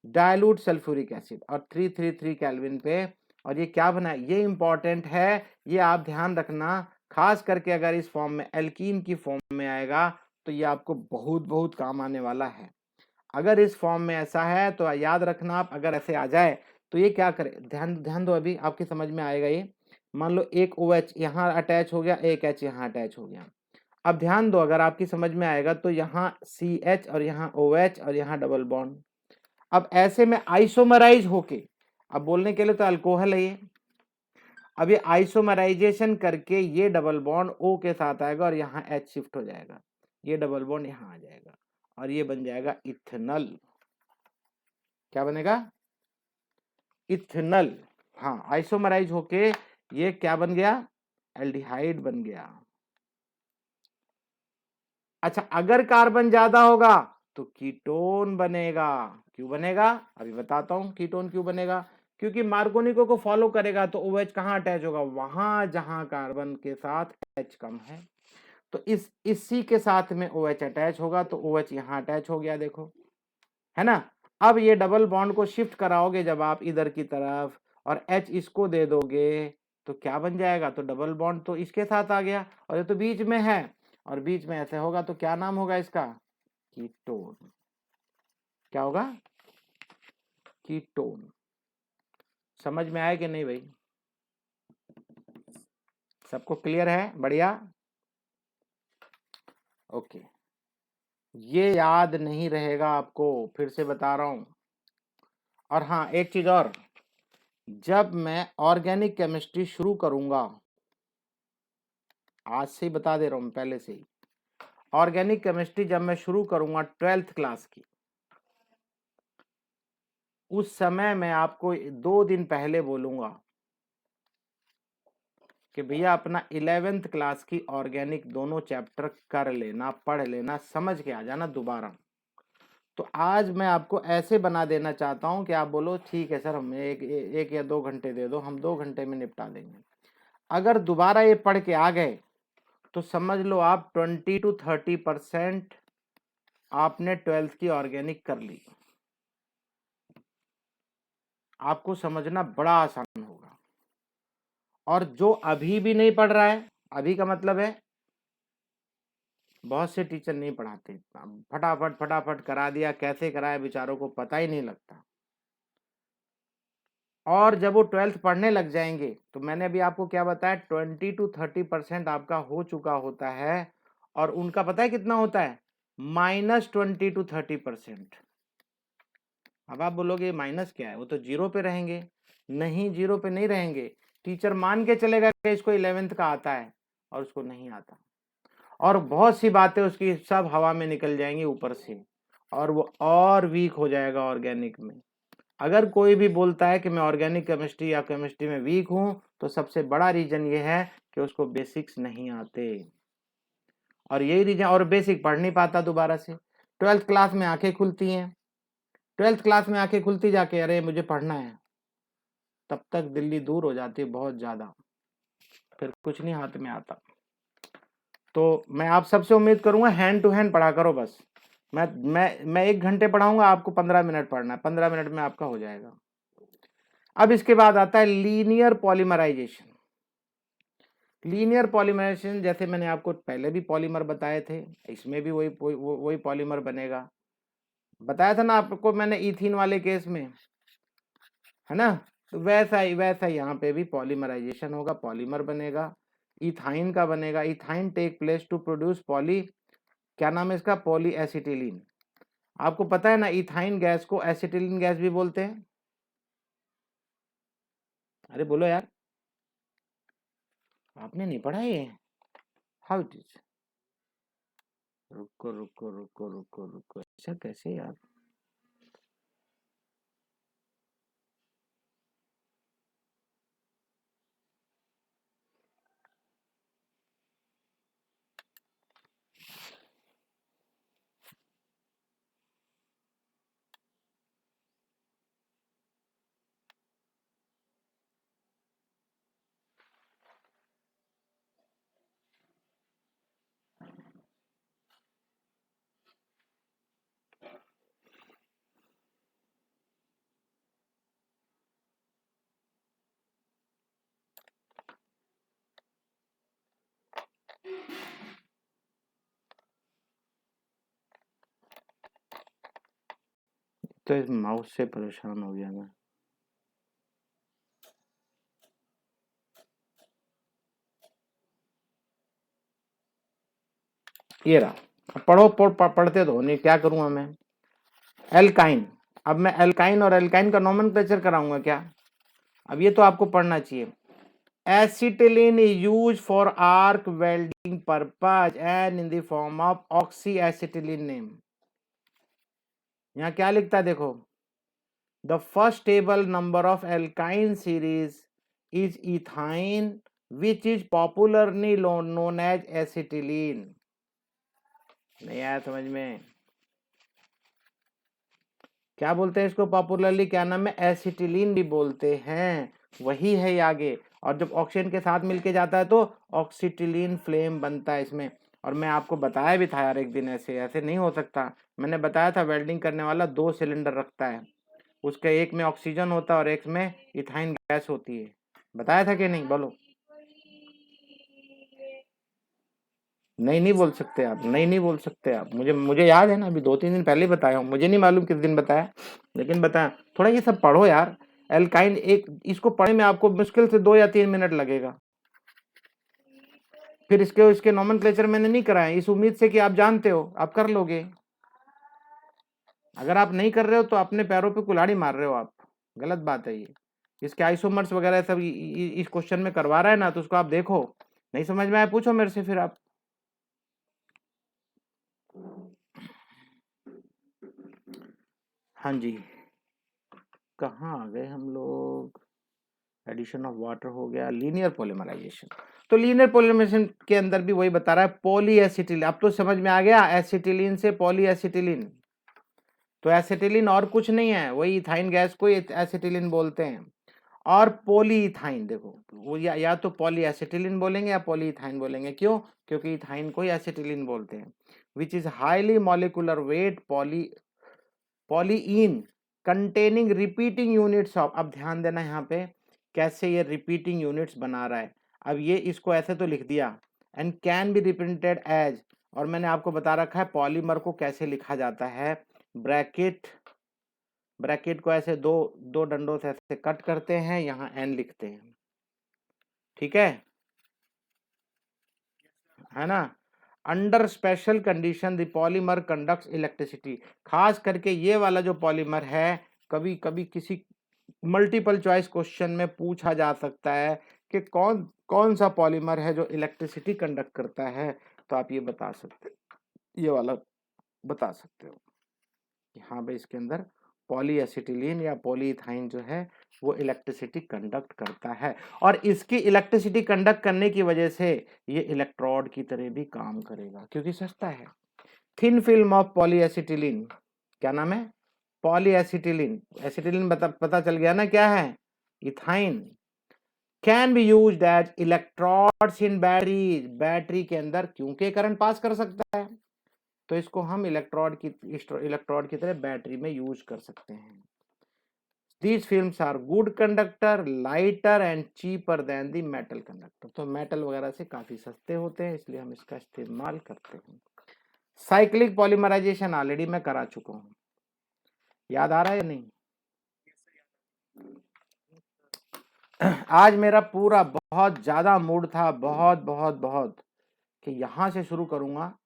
[SPEAKER 1] डाइल्यूट सल्फ्यूरिक एसिड, और 333 केल्विन पे। और ये क्या बना है, ये इंपॉर्टेंट है, ये आप ध्यान रखना, खास करके अगर इस फॉर्म में एल्कीन की फॉर्म में आएगा तो ये आपको बहुत बहुत काम आने वाला है। अगर इस फॉर्म में ऐसा है तो याद रखना आप, अगर ऐसे आ जाए तो ये क्या करे, ध्यान ध्यान दो, अभी आपकी समझ में आएगा ये। मान लो एक OH यहाँ अटैच हो गया, एक H यहाँ अटैच हो गया। अब ध्यान दो, अगर आपकी समझ में आएगा तो यहाँ CH और यहाँ OH और यहाँ डबल बॉन्ड। अब ऐसे में आइसोमराइज होके, अब बोलने के लिए तो अल्कोहल है ये, अब ये आइसोमराइजेशन करके ये डबल बॉन्ड O के साथ आएगा और यहाँ H शिफ्ट हो जाएगा, ये डबल बॉन्ड यहाँ आ जाएगा और ये बन जाएगा इथेनॉल। क्या बनेगा, इथेनॉल। हाँ, आइसोमराइज होके ये क्या बन गया, एल्डिहाइड बन गया। अच्छा, अगर कार्बन ज्यादा होगा तो कीटोन बनेगा। क्यों बनेगा, अभी बताता हूं कीटोन क्यों बनेगा। क्योंकि मार्कोनिको को फॉलो करेगा तो OH कहां अटैच होगा, वहां जहां कार्बन के साथ H कम है। तो इसी के साथ में OH अटैच होगा तो OH यहां अटैच हो गया, देखो, है ना। अब ये डबल बॉन्ड को शिफ्ट कराओगे जब आप इधर की तरफ और H इसको दे दोगे तो क्या बन जाएगा, तो डबल बॉन्ड तो इसके साथ आ गया और ये तो बीच में है, और बीच में ऐसे होगा तो क्या नाम होगा इसका, कीटोन। क्या होगा, कीटोन। समझ में आया कि नहीं भाई, सबको क्लियर है, बढ़िया, ओके। ये याद नहीं रहेगा आपको, फिर से बता रहा हूं। और हाँ, एक चीज और, जब मैं ऑर्गेनिक केमिस्ट्री शुरू करूंगा, आज से ही बता दे रहा हूं पहले से ही, ऑर्गेनिक केमिस्ट्री जब मैं शुरू करूंगा 12th क्लास की, उस समय मैं आपको 2 दिन पहले बोलूंगा कि भैया अपना 11th क्लास की ऑर्गेनिक दोनों चैप्टर कर लेना, पढ़ लेना, समझ के आ जाना दोबारा। तो आज मैं आपको ऐसे बना देना चाहता हूं कि आप बोलो ठीक है सर, हमें एक या 2 घंटे दे दो, हम 2 घंटे में निपटा देंगे। अगर दोबारा ये पढ़ के आ गए तो समझ लो आप 20 to 30% आपने 12th की ऑर्गेनिक कर ली। आपको समझना बड़ा आसान होगा। और जो अभी भी नहीं पढ़ रहा है, अभी का मतलब है बहुत से टीचर नहीं पढ़ाते, फटाफट फटाफट करा दिया, कैसे कराया बेचारों को पता ही नहीं लगता। और जब वो 12th पढ़ने लग जाएंगे तो मैंने अभी आपको क्या बताया, 20 to 30% आपका हो चुका होता है। और उनका पता है कितना होता है, -20 to 30%। अब आप बोलोगे माइनस क्या है, वो तो 0 पे रहेंगे। नहीं, 0 पे नहीं रहेंगे। टीचर मान के चलेगा कि इसको 11th का आता है और उसको नहीं आता, और बहुत सी बातें उसकी सब हवा में निकल जाएंगी ऊपर से, और वो और वीक हो जाएगा ऑर्गेनिक में। अगर कोई भी बोलता है कि मैं ऑर्गेनिक केमिस्ट्री या केमिस्ट्री में वीक हूं, तो सबसे बड़ा रीजन ये है कि उसको बेसिक्स नहीं आते, और यही रीजन, और बेसिक पढ़ नहीं पाता दोबारा से। 12th क्लास में आंखें खुलती हैं, 12th क्लास में आंखें खुलती जाके अरे मुझे पढ़ना है, तब तक दिल्ली दूर हो जाती है बहुत ज्यादा, फिर कुछ नहीं हाथ में आता। तो मैं आप सबसे उम्मीद करूंगा हैंड टू हैंड पढ़ा करो बस। मैं 1 घंटे पढ़ाऊंगा, आपको 15 मिनट पढ़ना है, 15 मिनट में आपका हो जाएगा। अब इसके बाद आता है लीनियर पॉलीमराइजेशन। लीनियर पॉलीमराइजेशन, जैसे मैंने आपको पहले भी पॉलीमर बताए थे, इसमें भी वही पॉलीमर बनेगा। बताया था ना आपको मैंने इथीन वाले केस में, है ना। तो वैसा ही यहाँ पे भी पॉलीमराइजेशन होगा, पॉलीमर बनेगा, इथाइन का बनेगा। Ethyne take place to produce poly, क्या नाम है इसका, पॉली एसिटिलीन। आपको पता है ना इथाइन गैस को एसिटिलीन गैस भी बोलते हैं। अरे बोलो यार, आपने नहीं पढ़ा ये, हाउ इट इज। रुको रुको रुको रुको रुको, ऐसा कैसे यार। तो इस माउस से परेशान हो गया मैं। ये रहा, अब पढ़ते तो नहीं, क्या करूंगा मैं। एल्काइन, अब मैं एल्काइन और एल्काइन का नोमेनक्लेचर कराऊंगा क्या। अब ये तो आपको पढ़ना चाहिए। Acetylene is use for arc welding purpose and in the form of oxy acetylene name. यहाँ क्या लिखता है देखो, the first table number of alkyne series is ethyne which is popularly known as acetylene. नहीं आया समझ में, क्या बोलते हैं इसको पॉपुलरली, क्या नाम है, एसिटिलीन भी बोलते हैं, वही है ये आगे। और जब ऑक्सीजन के साथ मिलके जाता है तो ऑक्सीटिलीन फ्लेम बनता है इसमें। और मैं आपको बताया भी था यार एक दिन, ऐसे ऐसे नहीं हो सकता। मैंने बताया था वेल्डिंग करने वाला 2 सिलेंडर रखता है, उसके एक में ऑक्सीजन होता है और एक में इथाइन गैस होती है। बताया था कि नहीं, बोलो। नहीं नहीं बोल सकते आप, नहीं नहीं बोल सकते आप, मुझे याद है ना, अभी 2-3 दिन पहले बताया हूँ, मुझे नहीं मालूम किस दिन बताया, लेकिन बताया। थोड़ा ये सब पढ़ो यार। एल्काइन एक, इसको पढ़ने में आपको मुश्किल से 2 या 3 मिनट लगेगा। फिर इसके नोमेनक्लेचर मैंने नहीं कराया, इस उम्मीद से कि आप जानते हो, आप कर लोगे। अगर आप नहीं कर रहे हो तो अपने पैरों पे कुल्हाड़ी मार रहे हो आप, गलत बात है ये। इसके आइसोमर्स वगैरह सब इस क्वेश्चन में करवा रहा है ना, तो उसको आप देखो, नहीं समझ में आया पूछो मेरे से फिर आप। हाँ जी, कहाँ आ गए हम लोग। एडिशन ऑफ वाटर हो गया, लीनियर पॉलीमराइजेशन। तो लीनियर पॉलीमराइजेशन के अंदर भी वही बता रहा है, पॉलीएसिटिलीन। अब तो समझ में आ गया, एसिटिलीन से पॉलीएसिटिलीन। तो एसिटिलीन और कुछ नहीं है, वही इथाइन गैस को एसिटिलीन बोलते हैं। और पॉलीइथाइन, देखो वो या तो पॉलीएसिटिलीन बोलेंगे या पॉलीइथाइन बोलेंगे। क्यों? क्योंकि इथाइन को ही एसिटिलीन बोलते हैं। Which is highly molecular weight polyene containing repeating units of, अब ध्यान देना यहाँ पे कैसे ये रिपीटिंग यूनिट्स बना रहा है। अब ये इसको ऐसे तो लिख दिया, and can be represented as, और मैंने आपको बता रखा है पॉलीमर को कैसे लिखा जाता है। ब्रैकेट को ऐसे दो डंडों से ऐसे कट करते हैं, यहाँ एन लिखते हैं, ठीक है ना। Under special condition the polymer conducts electricity. खास करके ये वाला जो पॉलीमर है, कभी कभी किसी मल्टीपल चॉइस क्वेश्चन में पूछा जा सकता है कि कौन कौन सा पॉलीमर है जो इलेक्ट्रिसिटी कंडक्ट करता है। तो आप ये बता सकते, ये वाला बता सकते हो कि हाँ भाई इसके अंदर पॉलीएसिटिलीन या पॉलीइथाइन जो है वो इलेक्ट्रिसिटी कंडक्ट करता है, और इसकी इलेक्ट्रिसिटी कंडक्ट करने की वजह से ये इलेक्ट्रोड की तरह भी काम करेगा क्योंकि सस्ता है। थिन फिल्म ऑफ पॉलीएसिटिलीन, क्या नाम है? पॉलीएसिटिलीन। एसिटिलीन पता चल गया ना क्या है? Ethyne. Can be used as electrodes in batteries, battery के अंदर क्योंकि करंट पास कर सकता है, तो इसको हम इलेक्ट्रोड की तरह बैटरी में यूज कर सकते हैं। These films are good conductor, lighter and cheaper than the metal conductor। तो मेटल वगैरह से काफी सस्ते होते हैं, इसलिए हम इसका इस्तेमाल करते हैं। साइक्लिक पॉलीमराइजेशन ऑलरेडी मैं करा चुका हूं, याद आ रहा है या नहीं? आज मेरा पूरा बहुत ज्यादा मूड था, बहुत बहुत बहुत, कि यहां से शुरू करूंगा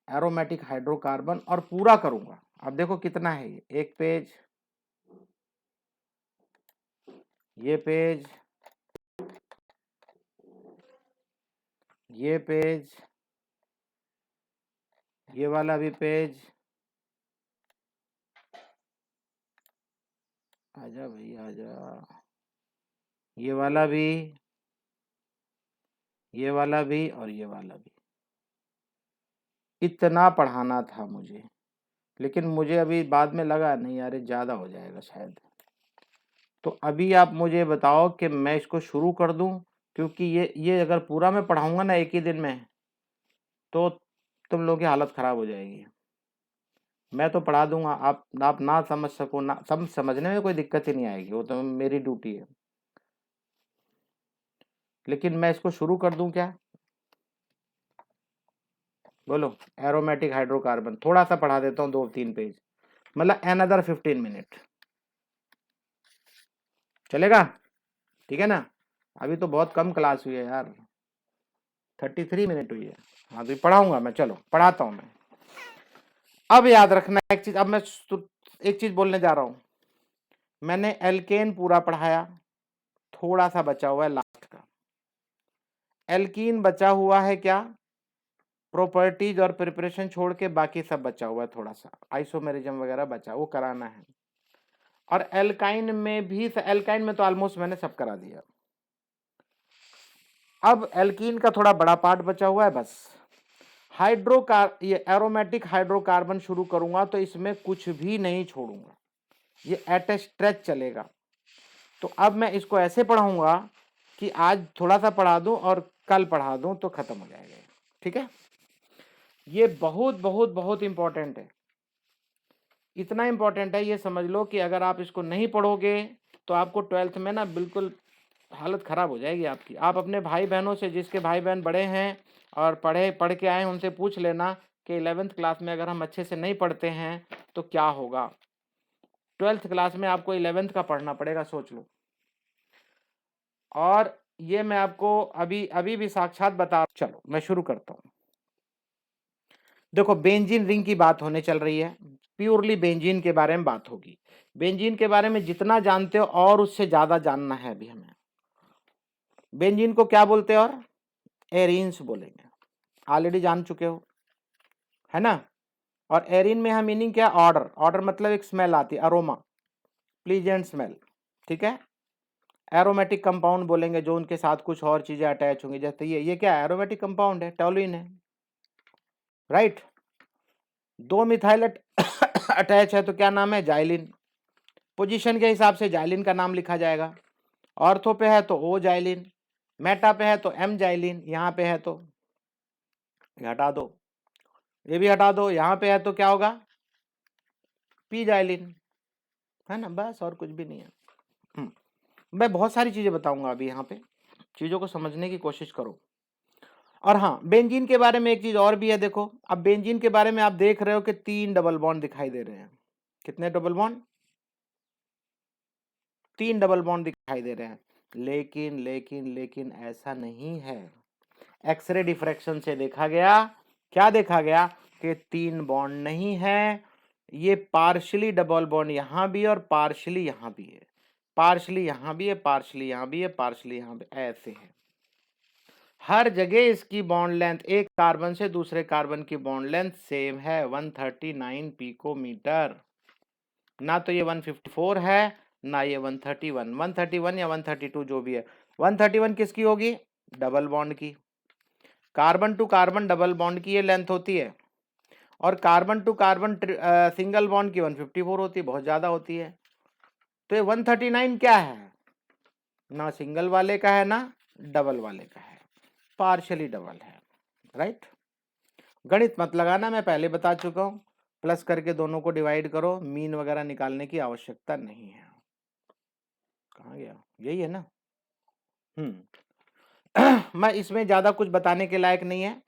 [SPEAKER 1] एरोमेटिक हाइड्रोकार्बन और पूरा करूंगा। अब देखो कितना है ये, एक पेज, ये पेज, ये पेज, ये वाला भी पेज, आजा भाई आजा, ये वाला भी, ये वाला भी और ये वाला भी। इतना पढ़ाना था मुझे, लेकिन मुझे अभी बाद में लगा नहीं यार ये ज़्यादा हो जाएगा शायद। तो अभी आप मुझे बताओ कि मैं इसको शुरू कर दूं, क्योंकि ये अगर पूरा मैं पढ़ाऊंगा ना एक ही दिन में, तो तुम लोगों की हालत ख़राब हो जाएगी। मैं तो पढ़ा दूंगा, आप ना समझ सको, ना समझने में कोई दिक्कत ही नहीं आएगी, वो तो मेरी ड्यूटी है। लेकिन मैं इसको शुरू कर दूं क्या? बोलो। एरोमेटिक हाइड्रोकार्बन थोड़ा सा पढ़ा देता हूँ, 2-3 पेज, मतलब अनदर 15 मिनट चलेगा? ठीक है ना? अभी तो बहुत कम क्लास हुई है यार, 33 मिनट हुई है। हाँ तो पढ़ाऊंगा मैं, चलो पढ़ाता हूँ मैं। अब याद रखना एक चीज, अब मैं एक चीज बोलने जा रहा हूँ। मैंने एल्केन पूरा पढ़ाया, थोड़ा सा बचा हुआ है लास्ट का। एल्कीन बचा हुआ है क्या? प्रॉपर्टीज और प्रिपरेशन छोड़ के बाकी सब बचा हुआ है, थोड़ा सा आइसोमेरिज्म वगैरह बचा, वो कराना है। और एल्काइन में भी, एल्काइन में तो ऑलमोस्ट मैंने सब करा दिया। अब एल्कीन का थोड़ा बड़ा पार्ट बचा हुआ है बस। ये एरोमेटिक हाइड्रोकार्बन शुरू करूंगा तो इसमें कुछ भी नहीं छोड़ूंगा, ये एट ए स्ट्रेच चलेगा। तो अब मैं इसको ऐसे पढ़ाऊंगा कि आज थोड़ा सा पढ़ा दूं और कल पढ़ा दूं तो खत्म हो जाएगा, ठीक है? ये बहुत बहुत बहुत इंपॉर्टेंट है, इतना इंपॉर्टेंट है ये समझ लो कि अगर आप इसको नहीं पढ़ोगे तो आपको 12th में ना बिल्कुल हालत ख़राब हो जाएगी आपकी। आप अपने भाई बहनों से, जिसके भाई बहन बड़े हैं और पढ़ के आए, उनसे पूछ लेना कि 11th क्लास में अगर हम अच्छे से नहीं पढ़ते हैं तो क्या होगा। 12th क्लास में आपको 11th का पढ़ना पड़ेगा, सोच लो। और ये मैं आपको अभी अभी भी साक्षात बता, चलो मैं शुरू करता हूँ। देखो बेंजीन रिंग की बात होने चल रही है, प्योरली बेंजीन के बारे में बात होगी। बेंजीन के बारे में जितना जानते हो और उससे ज़्यादा जानना है अभी हमें। बेंजीन को क्या बोलते हैं? और एरीन्स बोलेंगे, ऑलरेडी जान चुके हो, है ना। और एरीन में हम मीनिंग क्या? ऑर्डर, ऑर्डर मतलब एक स्मेल आती है, अरोमा, प्लीजेंट स्मेल, ठीक है। एरोमेटिक कंपाउंड बोलेंगे जो उनके साथ कुछ और चीजें अटैच होंगी, जैसे ये क्या है, एरोमेटिक कंपाउंड है, टोलुइन है, राइट। दो मिथाइल अटैच है तो क्या नाम है, जाइलिन। पोजीशन के हिसाब से जाइलिन का नाम लिखा जाएगा। ऑर्थो पे है तो ओ जाइलिन, मेटा पे है तो एम जाइलिन, यहाँ पे है तो हटा दो, ये भी हटा दो, यहाँ पे है तो क्या होगा, पी जाइलिन, है ना, बस और कुछ भी नहीं है। मैं बहुत सारी चीजें बताऊंगा अभी, यहाँ पे चीजों को समझने की कोशिश करो। और हाँ, बेंजीन के बारे में एक चीज और भी है, देखो अब बेंजीन के बारे में आप देख रहे हो कि 3 डबल बॉन्ड दिखाई दे रहे हैं। कितने डबल बॉन्ड, 3 डबल बॉन्ड दिखाई दे रहे हैं। लेकिन लेकिन लेकिन ऐसा नहीं है, एक्सरे डिफ्रैक्शन से देखा गया, क्या देखा गया कि 3 बॉन्ड नहीं है, ये पार्शियली डबल बॉन्ड यहां भी और पार्शियली यहां भी है, पार्शियली यहां भी है, पार्शियली यहां भी है, पार्शियली यहां भी, ऐसे है। हर जगह इसकी बॉन्ड लेंथ, एक कार्बन से दूसरे कार्बन की बॉन्ड लेंथ सेम है, 139 पिकोमीटर। ना तो ये 154 है, ना ये 131, 131 या 132 जो भी है। 131 किसकी होगी, डबल बॉन्ड की। Carbon to carbon double bond की ये लेंथ होती है, और carbon to carbon single bond की 154 होती है, बहुत ज्यादा होती है। तो ये 139 क्या है, ना सिंगल वाले का है ना डबल वाले का है, पार्शियली डबल है, राइट। गणित मत लगाना, मैं पहले बता चुका हूं, प्लस करके दोनों को डिवाइड करो, मीन वगैरह निकालने की आवश्यकता नहीं है। कहाँ गया, यही है ना। मैं इसमें ज्यादा कुछ बताने के लायक नहीं है।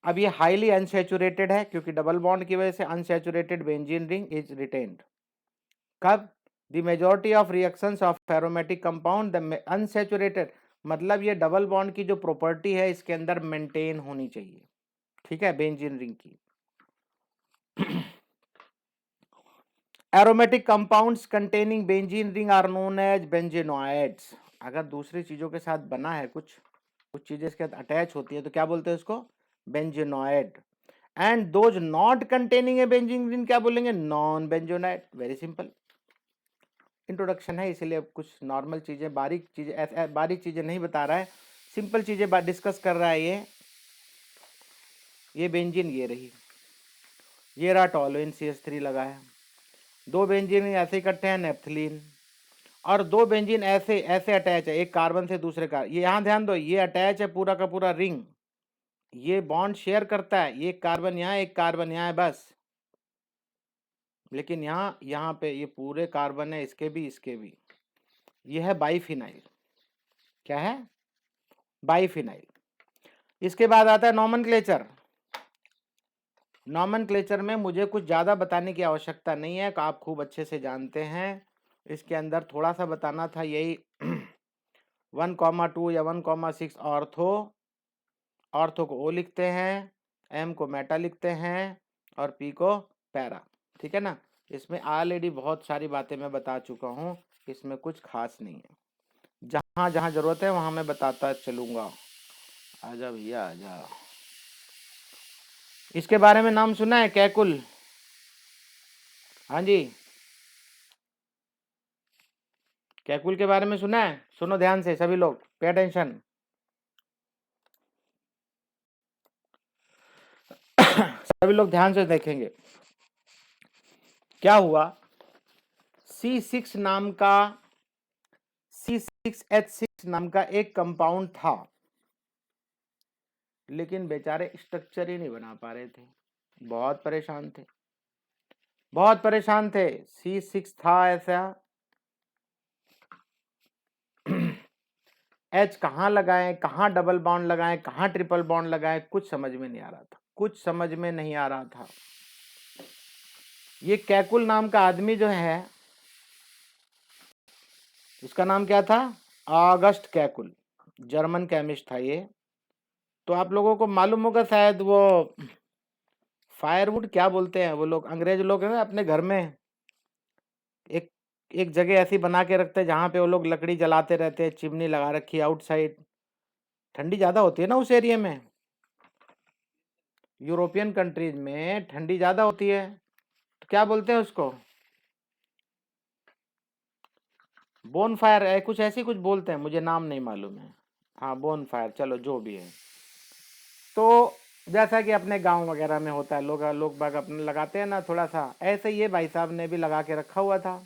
[SPEAKER 1] अब ये हाईली अनसैचुरेटेड है, क्योंकि डबल बॉन्ड की वजह से unsaturated benzene ring is retained. कब, the majority of reactions of aromatic compound the unsaturated, मतलब ये डबल बॉन्ड की जो प्रॉपर्टी है इसके अंदर मेंटेन होनी चाहिए, ठीक है, बेंजीन रिंग की। Aromatic compounds containing benzene ring are known as benzenoids. अगर दूसरी चीजों के साथ बना है, कुछ चीजें इसके साथ अटैच होती है तो क्या बोलते हैं उसको, benzenoid. And those not containing A benzene ring क्या बोलेंगे, non benzenoid. Very simple introduction है, इसलिए कुछ नॉर्मल चीजें, बारीक चीजें, बारीक चीजें नहीं बता रहा है, सिंपल चीजें डिस्कस कर रहा है। ये बेंजीन ये रही, ये रहा टोलुइन CH3 लगा है, दो बेंजीन ऐसे इकट्ठे हैं नेप्थलीन, और दो बेंजीन ऐसे ऐसे अटैच है, एक कार्बन से दूसरे का, ये यहां ध्यान दो, ये अटैच है पूरा का पूरा रिंग, ये बॉन्ड शेयर करता है, एक कार्बन यहाँ एक कार्बन यहाँ है बस। लेकिन यहाँ पे ये पूरे कार्बन है, इसके भी इसके भी। ये है बाइफिनाइल, क्या है, बाइफिनाइल। इसके बाद आता है नॉमेनक्लेचर। नॉमेनक्लेचर में मुझे कुछ ज्यादा बताने की आवश्यकता नहीं है, आप खूब अच्छे से जानते हैं। इसके अंदर थोड़ा सा बताना था, यही 1,2 या 1,6 ऑर्थो, ऑर्थो को ओ लिखते हैं, एम को मेटा लिखते हैं, और पी को पैरा, ठीक है ना। इसमें ऑलरेडी बहुत सारी बातें मैं बता चुका हूँ, इसमें कुछ खास नहीं है, जहाँ जहाँ जरूरत है वहाँ मैं बताता चलूँगा। आजा भैया आजा। इसके बारे में नाम सुना है, कैकुल, हाँ जी, कैकुल के बारे में सुना है, सुनो ध्यान से सभी लोग, पे अटेंशन। सभी लोग ध्यान से देखेंगे। क्या हुआ, C6 नाम का, C6H6 नाम का एक कंपाउंड था, लेकिन बेचारे स्ट्रक्चर ही नहीं बना पा रहे थे, बहुत परेशान थे, बहुत परेशान थे। C6 था ऐसा, H कहाँ लगाएं, कहाँ डबल बॉन्ड लगाएं, कहाँ ट्रिपल बॉन्ड लगाएं, कुछ समझ में नहीं आ रहा था, कुछ समझ में नहीं आ रहा था। ये कैकुल नाम का आदमी जो है, उसका नाम क्या था, ऑगस्ट कैकुल, जर्मन केमिस्ट था ये। तो आप लोगों को मालूम होगा शायद, वो फायरवुड क्या बोलते हैं वो लोग, अंग्रेज लोग हैं ना, अपने घर में एक एक जगह ऐसी बना के रखते हैं जहाँ पे वो लोग लकड़ी जलाते रहते हैं, चिमनी लगा रखी है आउटसाइड, ठंडी ज़्यादा होती है ना उस एरिया में, यूरोपियन कंट्रीज में ठंडी ज़्यादा होती है, तो क्या बोलते हैं उसको, बोन फायर कुछ ऐसी कुछ बोलते हैं, मुझे नाम नहीं मालूम है। हाँ बोन फायर, चलो जो भी है। तो जैसा कि अपने गांव वगैरह में होता है, लोग लोग बाग अपने लगाते हैं ना थोड़ा सा, ऐसे ये भाई साहब ने भी लगा के रखा हुआ था।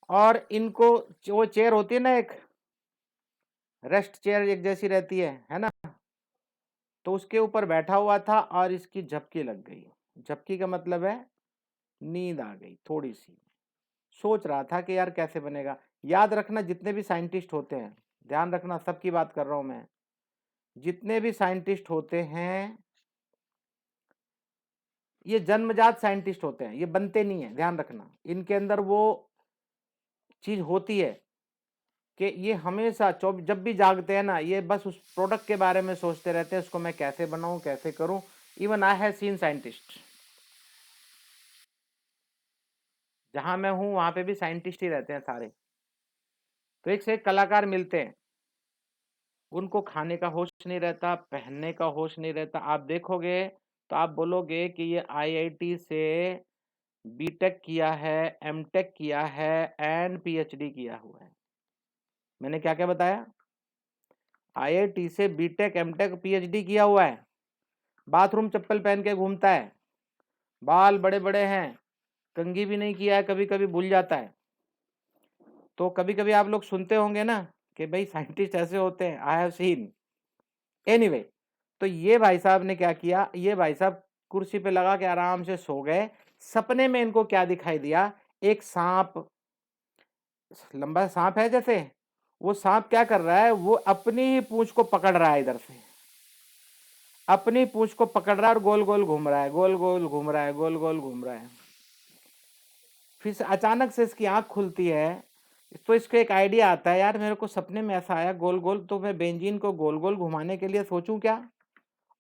[SPEAKER 1] और इनको वो चेयर होती है ना, एक रेस्ट चेयर एक जैसी रहती है ना, तो उसके ऊपर बैठा हुआ था और इसकी झपकी लग गई। झपकी का मतलब है नींद आ गई थोड़ी सी। सोच रहा था कि यार कैसे बनेगा। याद रखना जितने भी साइंटिस्ट होते हैं, ध्यान रखना सबकी बात कर रहा हूं मैं, जितने भी साइंटिस्ट होते हैं ये जन्मजात साइंटिस्ट होते हैं, ये बनते नहीं है। ध्यान रखना इनके अंदर वो चीज होती है कि ये हमेशा जब भी जागते हैं ना, ये बस उस प्रोडक्ट के बारे में सोचते रहते हैं, उसको मैं कैसे बनाऊं कैसे करूं। Even I have seen scientist, जहां मैं हूं वहां पे भी साइंटिस्ट ही रहते हैं सारे। तो एक से एक कलाकार मिलते हैं, उनको खाने का होश नहीं रहता, पहनने का होश नहीं रहता। आप देखोगे तो आप बोलोगे कि ये आईआईटी से बीटेक किया है, एमटेक किया है एंड पीएचडी किया हुआ है। मैंने क्या क्या बताया? आईआईटी से बीटेक एमटेक पीएचडी किया हुआ है, बाथरूम चप्पल पहन के घूमता है, बाल बड़े बड़े हैं, कंघी भी नहीं किया है, कभी कभी भूल जाता है। तो कभी कभी आप लोग सुनते होंगे ना कि भाई साइंटिस्ट ऐसे होते हैं, आई हैव सीन। एनीवे, तो ये भाई साहब ने क्या किया, ये भाई साहब कुर्सी पे लगा के आराम से सो गए। सपने में इनको क्या दिखाई दिया, एक सांप, लंबा सांप है जैसे, वो सांप क्या कर रहा है, वो अपनी ही पूंछ को पकड़ रहा है, इधर से अपनी पूंछ को पकड़ रहा है और गोल गोल घूम रहा है, गोल गोल घूम रहा है, गोल गोल घूम रहा है। फिर से अचानक से इसकी आंख खुलती है, तो इसको एक आइडिया आता है, यार मेरे को सपने में ऐसा आया गोल गोल, तो मैं बेंजीन को गोल गोल घुमाने के लिए सोचूं क्या।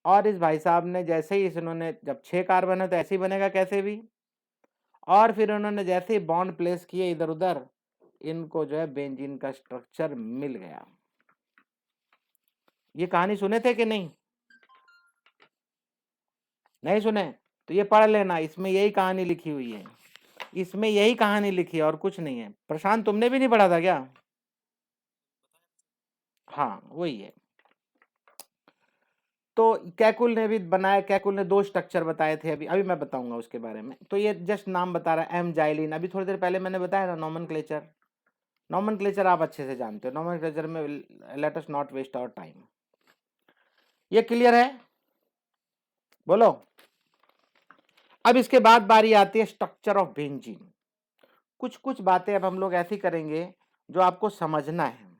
[SPEAKER 1] और इस भाई साहब ने जैसे ही इन्होंने, जब 6 कार्बन है तो ऐसे ही बनेगा कैसे भी, और फिर उन्होंने जैसे ही बॉन्ड प्लेस किए इधर उधर, इनको जो है बेंजीन का स्ट्रक्चर मिल गया। ये कहानी सुने थे कि नहीं? नहीं सुने? तो ये पढ़ लेना, इसमें यही कहानी लिखी हुई है, इसमें यही कहानी लिखी है और कुछ नहीं है। प्रशांत तुमने भी नहीं पढ़ा था क्या? हाँ वही है। तो कैकुल ने भी बनाया, कैकुल ने 2 स्ट्रक्चर बताए थे, अभी अभी मैं बताऊंगा उसके बारे में। तो ये जस्ट नाम बता रहा है, एम जाइलिन, अभी थोड़ी देर पहले मैंने बताया ना नॉमेनक्लेचर। नॉमेनक्लेचर आप अच्छे से जानते हो, नॉमेनक्लेचर में let us not waste our time. ये क्लियर है? बोलो। अब इसके बाद बारी आती है स्ट्रक्चर ऑफ बेंजीन। कुछ कुछ बातें अब हम लोग ऐसी करेंगे जो आपको समझना है।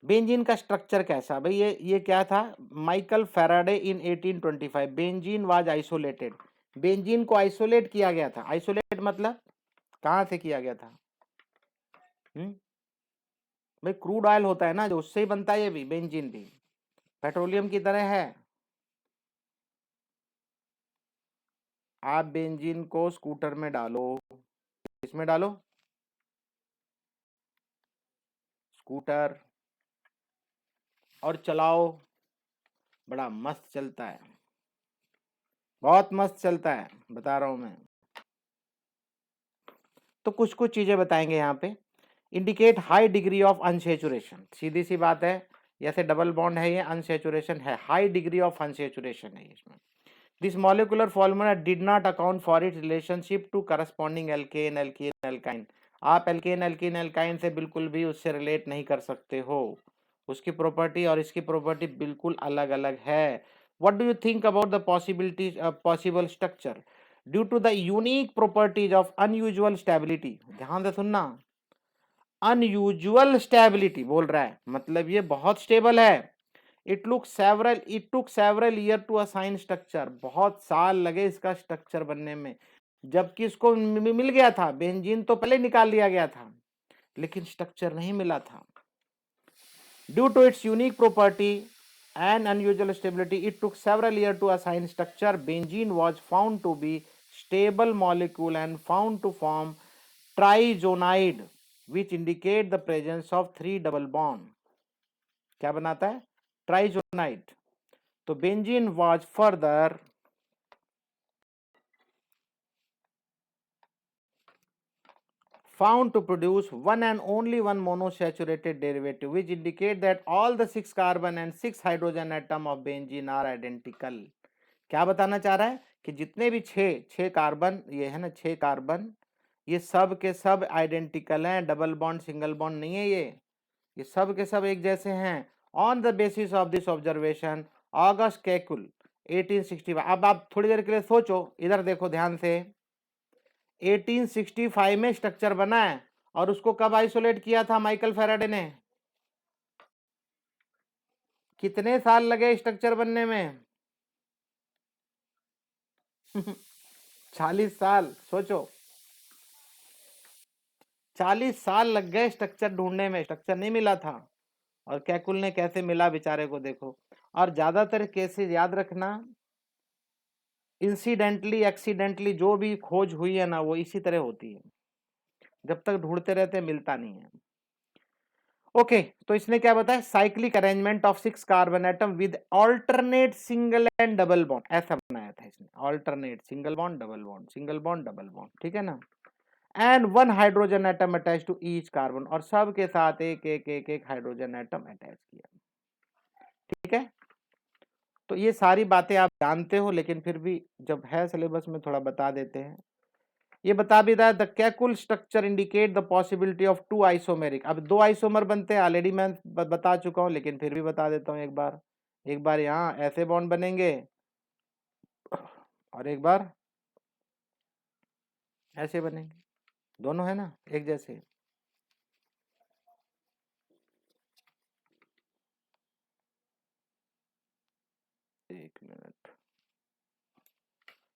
[SPEAKER 1] बेंजीन का स्ट्रक्चर कैसा, भाई ये क्या था, Michael Faraday in 1825 benzene was isolated. Benzene को आइसोलेट किया गया था। आइसोलेट मतलब कहां से किया गया था? भाई क्रूड ऑयल होता है ना जो, उससे ही बनता है ये भी, बेंजीन भी पेट्रोलियम की तरह है। आप बेंजीन को स्कूटर में डालो, इसमें डालो, स्कूटर, और चलाओ, बड़ा मस्त चलता है, बहुत मस्त चलता है, बता रहा हूं मैं। तो कुछ कुछ चीजें बताएंगे यहाँ पे। Indicate high degree of unsaturation, सीधी सी बात है, जैसे डबल बॉन्ड है ये, अनसेचुरेशन है, हाई डिग्री ऑफ अनसेचुरेशन है इसमें। This molecular formula did not account for its relationship to corresponding alkane alkene alkyne. आप एल्केन एल्कीन एल्काइन से बिल्कुल भी उससे रिलेट नहीं कर सकते हो, उसकी प्रॉपर्टी और इसकी प्रॉपर्टी बिल्कुल अलग अलग है। What do you think about the possibilities possible structure due to the unique properties of unusual stability? ध्यान से सुनना, अनयूजुअल स्टेबिलिटी बोल रहा है, मतलब ये बहुत स्टेबल है। It took several year to assign structure, बहुत साल लगे इसका स्ट्रक्चर बनने में, जबकि इसको मिल गया था, बेंजीन तो पहले निकाल लिया गया था, लेकिन स्ट्रक्चर नहीं मिला था। Due to its unique property and unusual stability, it took several years to assign structure. Benzene was found to be stable molecule and found to form trizonide, which indicate the presence of 3 double bond. क्या बनाता है? ट्राइजोनाइड। तो benzene was found to produce one and only one monosaturated derivative which indicate that all the 6 carbon and 6 hydrogen atom of benzene are identical। क्या बताना चाह रहा है कि जितने भी छह कार्बन, ये है ना 6 कार्बन, ये सब के सब आइडेंटिकल हैं, डबल बॉन्ड सिंगल बॉन्ड नहीं है, ये सब के सब एक जैसे हैं। On the basis of this observation August Kekulé 1865, अब आप थोड़ी देर के लिए सोचो, इधर देखो ध्यान से, 1865 में स्ट्रक्चर बना है और उसको कब आइसोलेट किया था माइकल फैराडे ने? कितने साल लगे स्ट्रक्चर बनने में? 40 साल। सोचो 40 साल लग गए स्ट्रक्चर ढूंढने में, स्ट्रक्चर नहीं मिला था। और कैकुल ने कैसे मिला बेचारे को देखो। और ज्यादातर केसेस याद रखना, इंसिडेंटली एक्सीडेंटली जो भी खोज हुई है ना वो इसी तरह होती है, जब तक ढूंढते रहते मिलता नहीं है। ओके तो इसने क्या बताया, cyclic arrangement of 6 carbon atom with alternate single and double bond, ऐसा बनाया था इसने, alternate single bond double bond, single bond double bond, ठीक है ना। And one hydrogen atom attach to each carbon, और सब के साथ एक एक एक एक हाइड्रोजन एटम अटैच किया, ठीक है। तो ये सारी बातें आप जानते हो, लेकिन फिर भी जब है सिलेबस में थोड़ा बता देते हैं। ये बता भी रहा है, the Kekule structure indicate the possibility of 2 isomeric, अब 2 आइसोमर बनते हैं, ऑलरेडी मैं बता चुका हूं, लेकिन फिर भी बता देता हूं एक बार यहाँ ऐसे बॉन्ड बनेंगे और एक बार ऐसे बनेंगे, दोनों है ना एक जैसे। एक मिनट,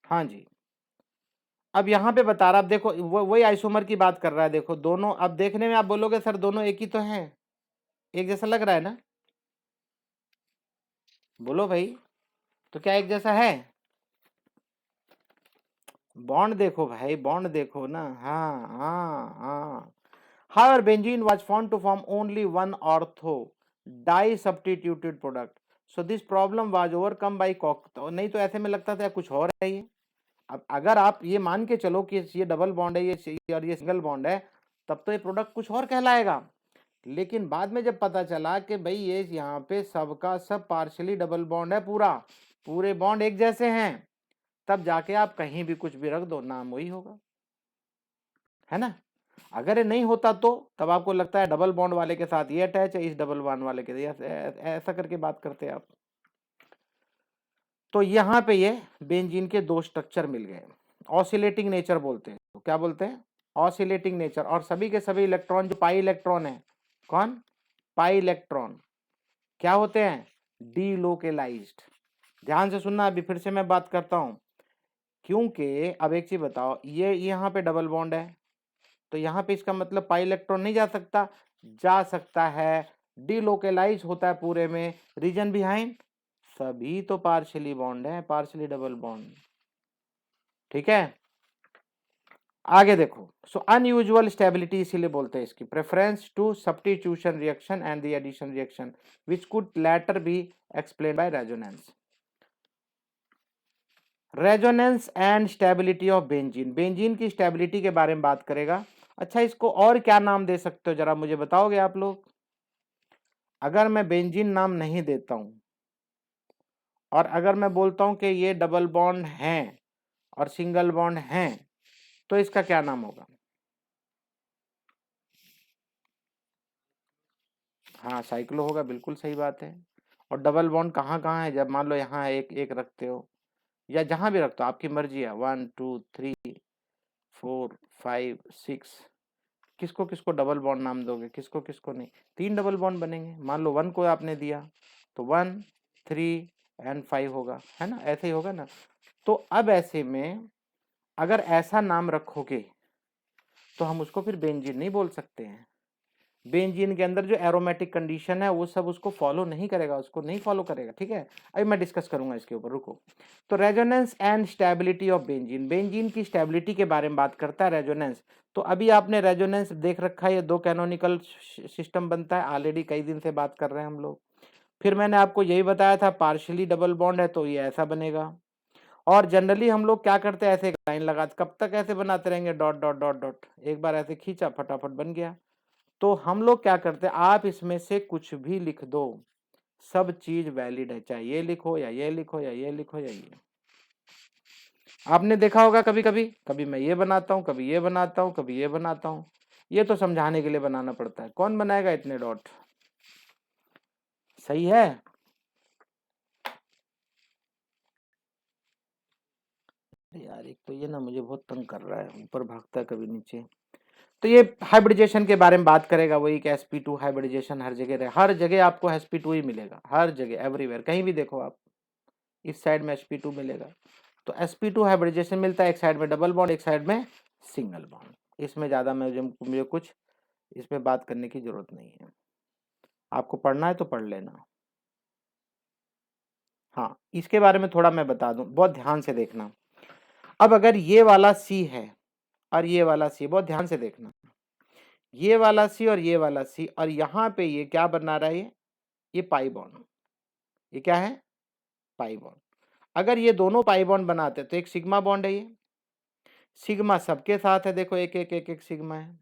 [SPEAKER 1] हाँ जी, अब यहाँ पे बता रहा, अब देखो वही आइसोमर की बात कर रहा है, देखो दोनों, अब देखने में आप बोलोगे सर दोनों एक ही तो हैं, एक जैसा लग रहा है ना, बोलो भाई, तो क्या एक जैसा है? बॉन्ड देखो भाई, बॉन्ड देखो ना, हाँ हाँ हाँ। However, benzene was found to form only one ortho di-substituted product. So this problem was overcome by Koch। तो नहीं तो ऐसे में लगता था कुछ और है ये। अब अगर आप ये मान के चलो कि ये डबल बॉन्ड है ये और ये सिंगल बॉन्ड है, तब तो ये प्रोडक्ट कुछ और कहलाएगा। लेकिन बाद में जब पता चला कि भाई ये यहाँ पे सबका सब पार्शियली डबल बॉन्ड है, पूरे बॉन्ड एक जैसे हैं, तब जाके आप कहीं भी कुछ भी रख दो, नाम वही होगा, है ना। अगर ये नहीं होता तो तब आपको लगता है डबल बॉन्ड वाले के साथ ये अटैच है, इस डबल बॉन्ड वाले के साथ, ऐसा करके बात करते हैं आप। तो यहाँ पे ये बेंजीन के 2 स्ट्रक्चर मिल गए, ऑसिलेटिंग नेचर बोलते हैं, तो क्या बोलते हैं, ऑसिलेटिंग नेचर। और सभी के सभी इलेक्ट्रॉन जो पाई इलेक्ट्रॉन है, कौन, पाई इलेक्ट्रॉन क्या होते हैं, डीलोकेलाइज्ड। ध्यान से सुनना, अभी फिर से मैं बात करता हूं, क्योंकि अब एक चीज बताओ, ये यहाँ पे डबल बॉन्ड है, तो यहाँ पे इसका मतलब पाई इलेक्ट्रॉन नहीं जा सकता है, डीलोकेलाइज होता है पूरे में, रीजन बिहाइंड, सभी तो पार्शियली बॉन्ड है, पार्शियली डबल बॉन्ड, ठीक है। आगे देखो, सो अनयूजुअल स्टेबिलिटी इसीलिए बोलते हैं इसकी, preference to substitution reaction and the addition reaction which could later be explain by resonance. Resonance and stability of benzene, benzene की स्टेबिलिटी के बारे में बात करेगा। अच्छा, इसको और क्या नाम दे सकते हो, जरा मुझे बताओगे आप लोग। अगर मैं बेंजीन नाम नहीं देता हूं और अगर मैं बोलता हूं कि ये डबल बॉन्ड हैं और सिंगल बॉन्ड हैं, तो इसका क्या नाम होगा? हाँ, साइक्लो होगा, बिल्कुल सही बात है। और डबल बॉन्ड कहाँ कहाँ है, जब मान लो यहाँ एक एक रखते हो या जहां भी रखते हो, आपकी मर्जी है, 1 2 3 4 5 6, किसको किसको डबल बॉन्ड नाम दोगे, किसको किसको नहीं, 3 डबल बॉन्ड बनेंगे। मान लो 1 को आपने दिया तो 1 3 एंड 5 होगा, है ना, ऐसे ही होगा ना। तो अब ऐसे में अगर ऐसा नाम रखोगे तो हम उसको फिर बेंजीन नहीं बोल सकते हैं। बेंजीन के अंदर जो एरोमेटिक कंडीशन है वो सब उसको फॉलो नहीं करेगा, उसको नहीं फॉलो करेगा, ठीक है। अभी मैं डिस्कस करूंगा इसके ऊपर, रुको। तो resonance and stability of benzene, benzene की स्टेबिलिटी के बारे में बात करता है रेजोनेंस। तो अभी आपने रेजोनेंस देख रखा है, ये 2 कैनोनिकल सिस्टम बनता है, ऑलरेडी कई दिन से बात कर रहे हैं हम लोग। फिर मैंने आपको यही बताया था, पार्शियली डबल बॉन्ड है तो ये ऐसा बनेगा, और जनरली हम लोग क्या करते हैं, ऐसे लाइन लगाते, कब तक ऐसे बनाते रहेंगे, डॉट डॉट डॉट डॉट, एक बार ऐसे खींचा फटाफट बन गया। तो हम लोग क्या करते हैं, आप इसमें से कुछ भी लिख दो, सब चीज वैलिड है, चाहे ये लिखो या ये लिखो या ये लिखो या ये। आपने देखा होगा कभी कभी, कभी मैं ये बनाता हूँ, कभी ये बनाता हूँ, कभी ये बनाता हूँ, ये तो समझाने के लिए बनाना पड़ता है, कौन बनाएगा इतने डॉट, सही है। यार एक तो ये ना मुझे बहुत तंग कर रहा है, ऊपर भागता है कभी नीचे। तो ये हाइब्रिडेशन के बारे में बात करेगा, वही कि sp2 हाइब्रिडेशन हर जगह, हर जगह आपको sp2 ही मिलेगा, हर जगह एवरीवेयर, कहीं भी देखो आप, इस साइड में sp2 मिलेगा। तो sp2 हाइब्रिडेशन मिलता है, एक साइड में डबल बॉन्ड, एक साइड में सिंगल बॉन्ड। इसमें ज़्यादा मुझे कुछ इसमें बात करने की जरूरत नहीं है, आपको पढ़ना है तो पढ़ लेना। हाँ, इसके बारे में थोड़ा मैं बता दूं, बहुत ध्यान से देखना। अब अगर ये वाला C है और ये वाला C, बहुत ध्यान से देखना, ये वाला C और ये वाला C, और यहाँ पे ये क्या बना रहा है, ये पाई बॉन्ड, ये क्या है, पाई बॉन्ड। अगर ये दोनों पाई बॉन्ड बनाते तो एक सिग्मा बॉन्ड है, ये सिग्मा सबके साथ है, देखो एक एक एक एक सिग्मा है।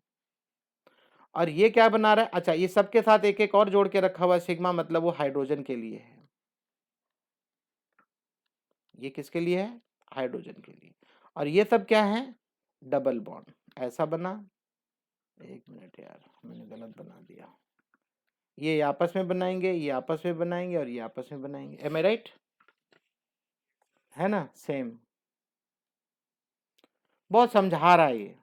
[SPEAKER 1] और ये क्या बना रहा है, अच्छा ये सबके साथ एक एक और जोड़ के रखा हुआ है सिग्मा, मतलब वो हाइड्रोजन के लिए है, ये किसके लिए है, हाइड्रोजन के लिए। और ये सब क्या है, डबल बॉन्ड, ऐसा बना, एक मिनट यार मैंने गलत बना दिया, ये आपस में बनाएंगे, ये आपस में बनाएंगे और ये आपस में बनाएंगे, एम आई राइट, है ना, सेम। बहुत समझा रहा है ये,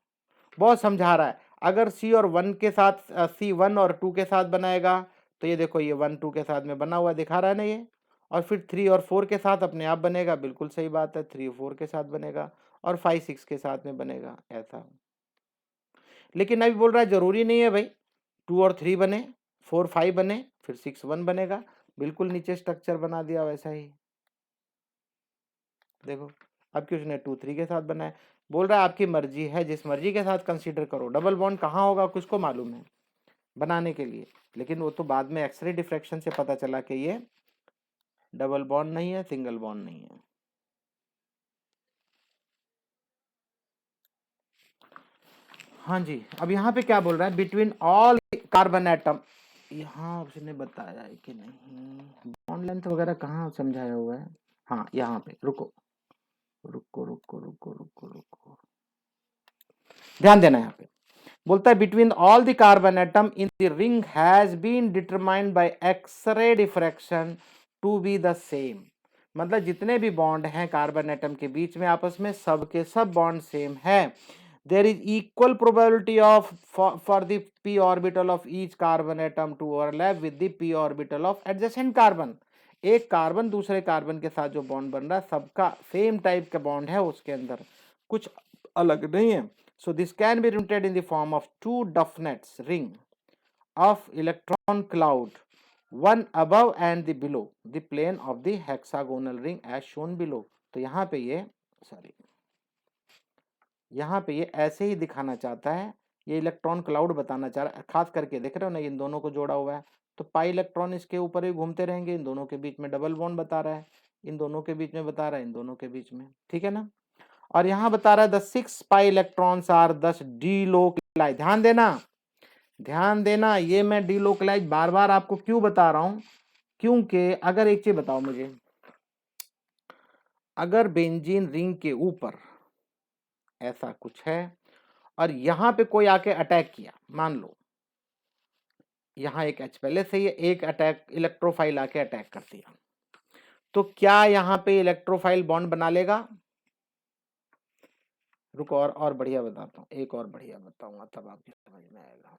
[SPEAKER 1] बहुत समझा रहा है। अगर सी और वन के साथ, सी वन और टू के साथ बनाएगा, तो ये देखो ये वन टू के साथ में बना हुआ दिखा रहा है ना ये, और फिर थ्री और फोर के साथ अपने आप बनेगा, बिल्कुल सही बात है, थ्री और फोर के साथ बनेगा, और फाइव सिक्स के साथ में बनेगा, ऐसा। लेकिन अभी बोल रहा है जरूरी नहीं है भाई, टू और थ्री बने, फोर फाइव बने, फिर सिक्स वन बनेगा, बिल्कुल नीचे स्ट्रक्चर बना दिया वैसा ही, देखो। अब क्यों उसने टू थ्री के साथ बनाया, बोल रहा है आपकी मर्जी है, जिस मर्जी के साथ कंसीडर करो, डबल बॉन्ड कहाँ होगा किसको मालूम है बनाने के लिए, लेकिन वो तो बाद में एक्सरे डिफ्रैक्शन से पता चला कि ये डबल बॉन्ड नहीं है, सिंगल बॉन्ड नहीं है। हाँ जी, अब यहाँ पे क्या बोल रहा है, बिटवीन ऑल कार्बन एटम, यहाँ उसने बताया है कि नहीं, बॉन्ड लेंथ वगैरह कहाँ समझाया हुआ है, हाँ यहाँ पे, रुको रुको रुको रुको रुको रुको, ध्यान देना यहाँ पे, बोलता है between all the carbon atom in the ring has been determined by X-ray diffraction to be the same, मतलब जितने भी बॉन्ड हैं कार्बन एटम के बीच में आपस में, सब के सब बॉन्ड सेम है। There is equal probability of for the p orbital of each carbon atom to overlap with the p orbital of adjacent carbon, एक कार्बन दूसरे कार्बन के साथ जो बॉन्ड बन रहा है सबका सेम टाइप का बॉन्ड है उसके अंदर, कुछ अलग नहीं है। So this can be written in the form of two Duffnets ring of electron cloud, one above and the below the plane of the hexagonal ring as shown below। तो यहाँ पे ये सॉरी, यहाँ पे ये ऐसे ही दिखाना चाहता है, ये इलेक्ट्रॉन क्लाउड बताना चाह रहा है, खास करके देख रहे हो ना इन दोनों को जोड़ा हुआ है, तो पाई इलेक्ट्रॉन इसके ऊपर ही घूमते रहेंगे, इन दोनों के बीच में डबल बॉन्ड बता रहा है, इन दोनों के बीच में बता रहा है, इन दोनों के बीच में, ठीक है ना। और यहां बता रहा है the 6 pi electrons are thus delocalise, ध्यान देना, ध्यान देना, ये मैं डीलोकलाइज बार बार आपको क्यों बता रहा हूं, क्योंकि अगर एक चीज बताओ मुझे, अगर बेंजीन रिंग के ऊपर ऐसा कुछ है और यहां पे कोई आके अटैक किया, मान लो यहां एक एच पहले से ही एक अटैक इलेक्ट्रोफाइल आके अटैक कर दिया, तो क्या यहां पे इलेक्ट्रोफाइल बॉन्ड बना लेगा, रुको और बढ़िया बताता हूँ, एक और बढ़िया बताऊंगा तब आपकी समझ में आएगा।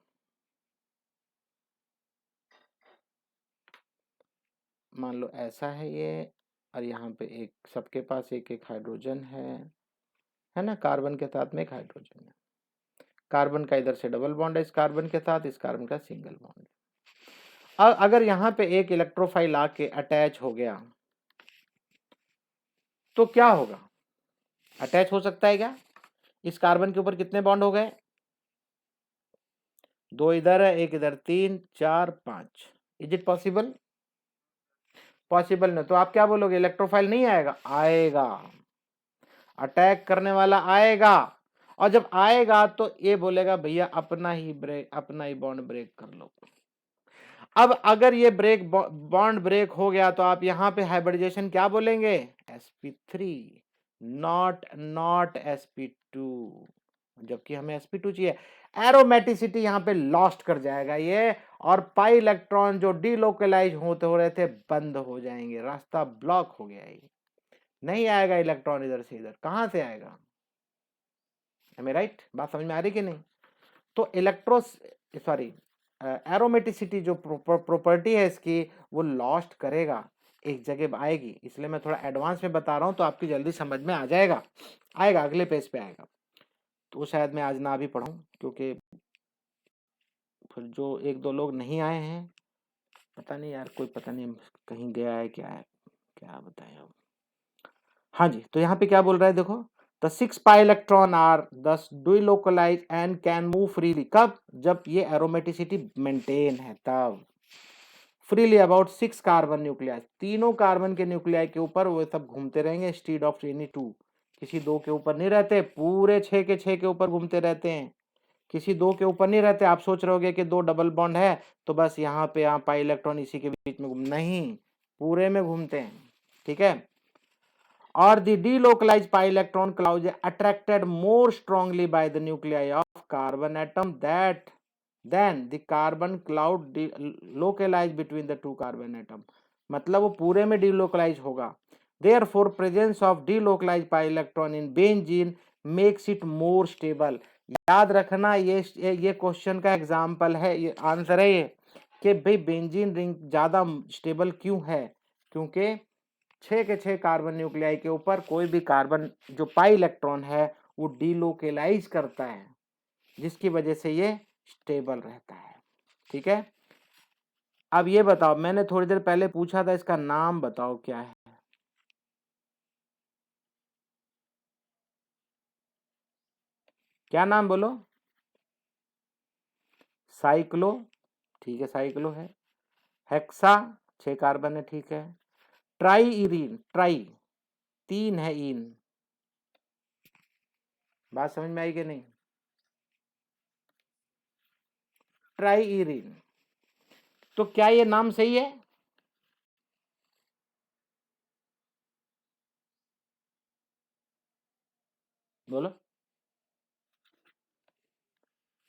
[SPEAKER 1] मान लो ऐसा है ये, और यहाँ पे एक सबके पास एक एक हाइड्रोजन है ना, कार्बन के साथ में एक हाइड्रोजन है, कार्बन का इधर से डबल बॉन्ड है इस कार्बन के साथ, इस कार्बन का सिंगल बॉन्ड है। अगर यहाँ पे एक इलेक्ट्रोफाइल आके अटैच हो गया तो क्या होगा, अटैच हो सकता है क्या, इस कार्बन के ऊपर कितने बॉन्ड हो गए, दो इधर है एक इधर, तीन चार पांच, इज इट पॉसिबल, पॉसिबल नहीं, तो आप क्या बोलोगे इलेक्ट्रोफाइल नहीं आएगा, आएगा, अटैक करने वाला आएगा, और जब आएगा तो ये बोलेगा भैया अपना ही बॉन्ड ब्रेक कर लो। अब अगर ये बॉन्ड ब्रेक हो गया तो आप यहां पे हाइब्रिडाइजेशन क्या बोलेंगे, sp3, नॉट sp2, जबकि हमें sp2 चाहिए। एरोमेटिसिटी यहां पे लॉस्ट कर जाएगा ये, और पाई इलेक्ट्रॉन जो डीलोकलाइज होते हो रहे थे बंद हो जाएंगे, रास्ता ब्लॉक हो गया, ये नहीं आएगा इलेक्ट्रॉन इधर से इधर, कहां से आएगा, हमें राइट, बात समझ में आ रही कि नहीं। तो एरोमेटिसिटी जो प्रॉपर्टी है इसकी, वो लॉस्ट करेगा, एक जगह आएगी, इसलिए मैं थोड़ा एडवांस में बता रहा हूं तो आपकी जल्दी समझ में आ जाएगा, आएगा अगले पेज पे आएगा। तो शायद मैं आज ना भी पढ़ूं, क्योंकि फिर जो एक दो लोग नहीं आए हैं, पता नहीं यार, कोई पता नहीं कहीं गया है, क्या बताएं अब। हाँ जी, तो यहाँ पे क्या बोल रहा है देखो, the 6 pi electron are thus delocalise and can move freely, कब, जब ये एरोमेटिसिटी मेंटेन है तब, फ्रीली अबाउट 6 कार्बन न्यूक्लियाई, तीनों कार्बन के न्यूक्लियाई के ऊपर वो सब घूमते रहेंगे, इंस्टीड ऑफ एनी 2, किसी दो के ऊपर नहीं रहते, पूरे 6 के 6 के ऊपर घूमते रहते हैं, किसी दो के ऊपर नहीं रहते। आप सोच रहे होगे कि दो डबल बॉन्ड है तो बस यहाँ पे यहाँ पाई इलेक्ट्रॉन इसी के बीच में नहीं, पूरे में घूमते हैं, ठीक है। और the delocalized pi electron cloud is attracted more strongly by the nuclei of carbon atom that than the carbon cloud localized between the two carbon atom, मतलब वो पूरे में delocalized होगा। Therefore presence of delocalized pi electron in benzene makes it more stable। याद रखना ये question का example है, ये आंसर है ये, कि भाई बेंजीन रिंग ज्यादा स्टेबल क्यों है, क्योंकि 6 के 6 कार्बन न्यूक्लियाई के ऊपर कोई भी कार्बन जो पाई इलेक्ट्रॉन है वो डीलोकलाइज करता है, जिसकी वजह से ये स्टेबल रहता है, ठीक है। अब ये बताओ, मैंने थोड़ी देर पहले पूछा था इसका नाम बताओ क्या है, क्या नाम बोलो, साइक्लो, ठीक है साइक्लो है, हेक्सा 6 कार्बन है, ठीक है, ट्राई इरीन, ट्राई 3 है इन, बात समझ में आई कि नहीं, ट्राई इरीन, तो क्या ये नाम सही है, बोलो,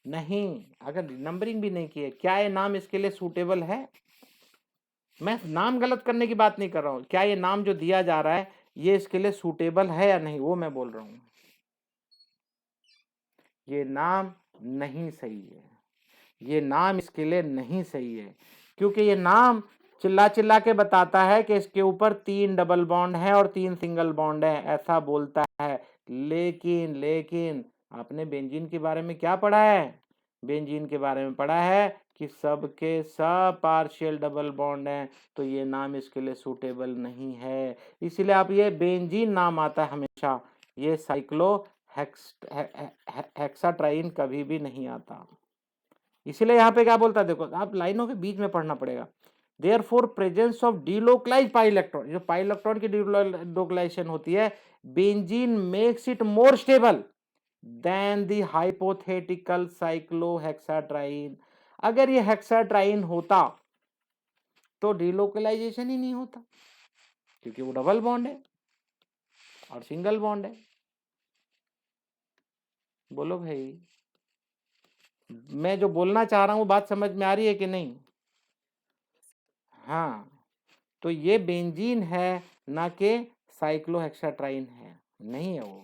[SPEAKER 1] नहीं, अगर नंबरिंग भी नहीं की है, क्या ये नाम इसके लिए सूटेबल है, मैं नाम गलत करने की बात नहीं कर रहा हूं, क्या ये नाम जो दिया जा रहा है ये इसके लिए सूटेबल है या नहीं, वो मैं बोल रहा हूं। ये नाम नहीं सही है, ये नाम इसके लिए नहीं सही है, क्योंकि ये नाम चिल्ला चिल्ला के बताता है कि इसके ऊपर 3 डबल बॉन्ड है और 3 सिंगल बॉन्ड है, ऐसा बोलता है। लेकिन आपने बेंजीन के बारे में क्या पढ़ा है, बेंजीन के बारे में पढ़ा है कि सबके सब पार्शियल डबल बॉन्ड हैं, तो ये नाम इसके लिए सूटेबल नहीं है, इसलिए आप ये बेंजीन नाम आता है हमेशा, ये साइक्लो हेक्साट्राइन कभी भी नहीं आता। इसलिए यहाँ पे क्या बोलता है देखो, आप लाइनों के बीच में पढ़ना पड़ेगा। Therefore presence of delocalised pi electron, जो पाई इलेक्ट्रॉन की डीलोकलाइजेशन होती है, benzene makes it more stable than the hypothetical cyclohexatriene. अगर ये हेक्साट्राइन होता तो डीलोकलाइजेशन ही नहीं होता, क्योंकि वो डबल बॉन्ड है और सिंगल बॉन्ड है। बोलो भाई, मैं जो बोलना चाह रहा हूं बात समझ में आ रही है कि नहीं। हाँ, तो ये बेंजीन है ना कि साइक्लोहेक्साट्राइन है, नहीं है वो,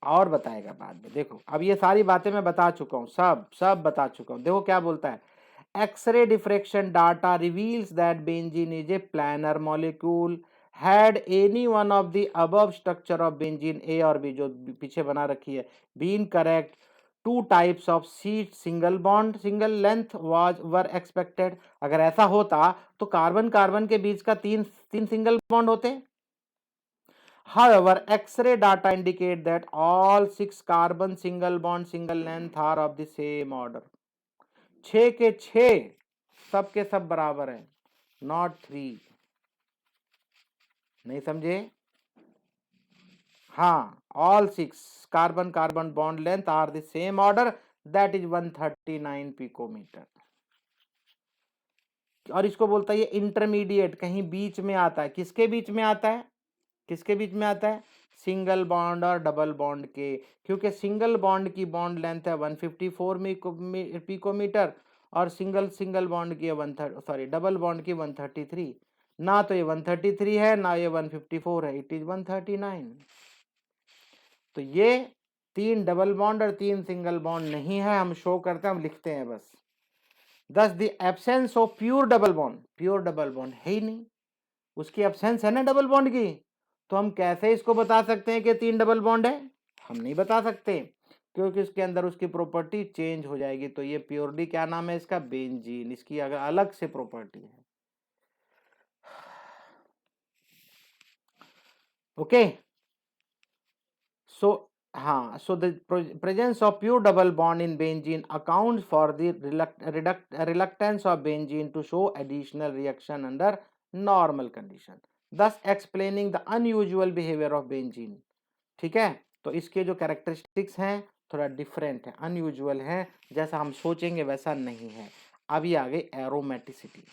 [SPEAKER 1] और बताएगा बाद में। देखो अब ये सारी बातें मैं बता चुका हूँ, सब बता चुका हूँ। देखो क्या बोलता है, X-ray diffraction data reveals that benzene is a planar molecule had any one of the above structure of benzene A और बी, जो पीछे बना रखी है, बीन करेक्ट, 2 टाइप्स ऑफ सीट single bond single length were expected. अगर ऐसा होता तो कार्बन कार्बन के बीच का तीन सिंगल बॉन्ड होते। However, X-ray data indicate that all 6 carbon single bond single length are of the same order। 6 के 6 सब के सब बराबर है, नॉट 3। नहीं समझे, हाँ, all 6 carbon carbon bond length are the same order, that is 139 picometer। और इसको बोलता है ये इंटरमीडिएट, कहीं बीच में आता है। किसके बीच में आता है? किसके बीच में आता है? सिंगल बॉन्ड और डबल बॉन्ड के, क्योंकि सिंगल बॉन्ड की बॉन्ड लेंथ है 154 पिकोमीटर और सिंगल बॉन्ड की डबल बॉन्ड की 133। ना तो ये 133 है ना ये 154 है, इट इज 139। तो ये 3 डबल बॉन्ड और 3 सिंगल बॉन्ड नहीं है, हम शो करते हैं, हम लिखते हैं बस। दस the absence of pure double bond है ही नहीं, उसकी एब्सेंस है ना डबल बॉन्ड की, तो हम कैसे इसको बता सकते हैं कि 3 डबल बॉन्ड है? हम नहीं बता सकते, क्योंकि इसके अंदर उसकी प्रॉपर्टी चेंज हो जाएगी। तो ये प्योरली क्या नाम है इसका? बेंजीन। इसकी अगर अलग से प्रॉपर्टी है। ओके, सो हाँ, so the presence of pure double bond in benzene accounts for the reluctance of benzene to show additional reaction under normal condition, thus explaining the unusual behavior of benzene। ठीक है, तो इसके जो characteristics हैं थोड़ा different है, unusual है, जैसा हम सोचेंगे वैसा नहीं है। अभी आ गई एरोमेटिसिटी,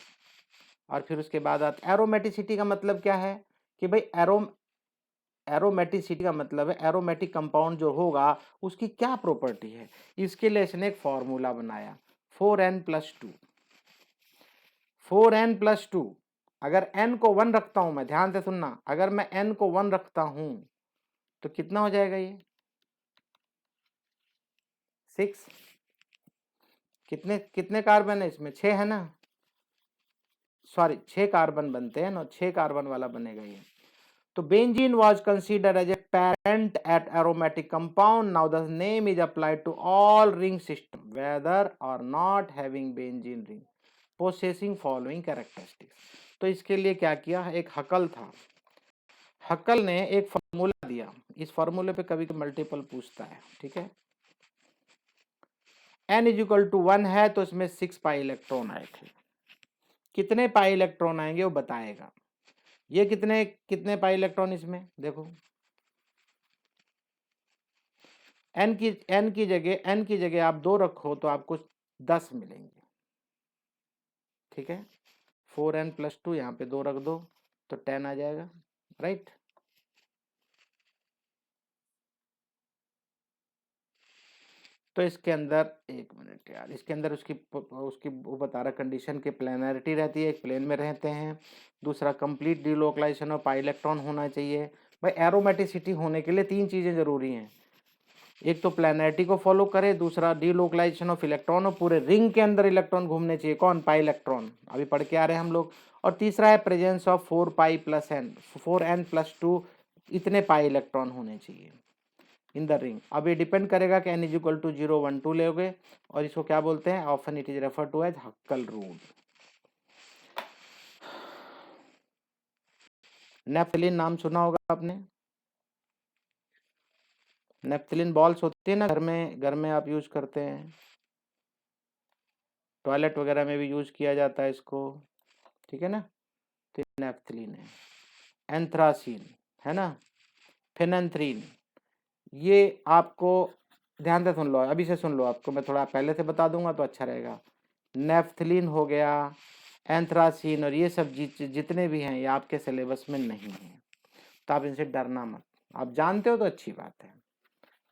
[SPEAKER 1] और फिर उसके बाद एरोमेटिसिटी का मतलब क्या है कि भाई एरोमेटिसिटी का मतलब है एरोमेटिक कंपाउंड जो होगा उसकी क्या प्रॉपर्टी है। इसके लिए इसने एक फॉर्मूला बनाया 4n+2। 4n+2, अगर n को 1 रखता हूं मैं, ध्यान से सुनना, अगर मैं n को 1 रखता हूं तो कितना हो जाएगा ये? 6। कितने कितने कार्बन है इसमें? 6 है ना, सॉरी 6 कार्बन बनते हैं ना, 6 कार्बन वाला बनेगा ये। तो benzene was considered as a parent at aromatic compound. Now the name is applied to all ring system whether or not having benzene ring possessing following characteristics। तो इसके लिए क्या किया, एक हकल था, हकल ने एक फॉर्मूला दिया। इस फॉर्मूले पे कभी मल्टीपल पूछता है, ठीक है। n = 1 है तो इसमें 6 पाई इलेक्ट्रॉन आए थे। कितने पाई इलेक्ट्रॉन आएंगे वो बताएगा। ये कितने कितने पाई इलेक्ट्रॉन इसमें देखो, n की जगह आप 2 रखो तो आपको 10 मिलेंगे, ठीक है। 4n+2 यहाँ पे 2 रख दो तो 10 आ जाएगा, राइट। तो इसके अंदर एक मिनट यार, इसके अंदर उसकी वो बता रहा कंडीशन की प्लेनरिटी रहती है, एक प्लेन में रहते हैं। दूसरा complete delocalisation of pi electron होना चाहिए। भाई एरोमेटिसिटी होने के लिए 3 चीजें जरूरी हैं, एक तो प्लेनरिटी को फॉलो करे, दूसरा डिलोकलाइजेशन ऑफ इलेक्ट्रॉन और पूरे रिंग के अंदर इलेक्ट्रॉन घूमने चाहिए, कौन? पाई इलेक्ट्रॉन, अभी पढ़ के आ रहे हैं हम लोग। और तीसरा है प्रेजेंस ऑफ 4n+2 इतने पाई इलेक्ट्रॉन होने चाहिए इन द रिंग। अब ये डिपेंड करेगा कि n = 0, 1, 2 लोगे, और इसको क्या बोलते हैं? Often it is refer to as Hückel rule. Naphthalene नाम सुना होगा आपने, नेफ्थलीन बॉल्स होती है ना, घर में आप यूज करते हैं, टॉयलेट वगैरह में भी यूज किया जाता है इसको, ठीक है ना। तो नेफ्थलीन है, एंथ्रासीन है ना, फेनेंथ्रीन। ये आपको ध्यान से सुन लो, अभी से सुन लो, आपको मैं थोड़ा पहले से बता दूंगा तो अच्छा रहेगा। नेफ्थलीन हो गया, एंथ्रासीन, और ये सब जितने भी हैं ये आपके सिलेबस में नहीं है, तो आप इनसे डरना मत। आप जानते हो तो अच्छी बात है।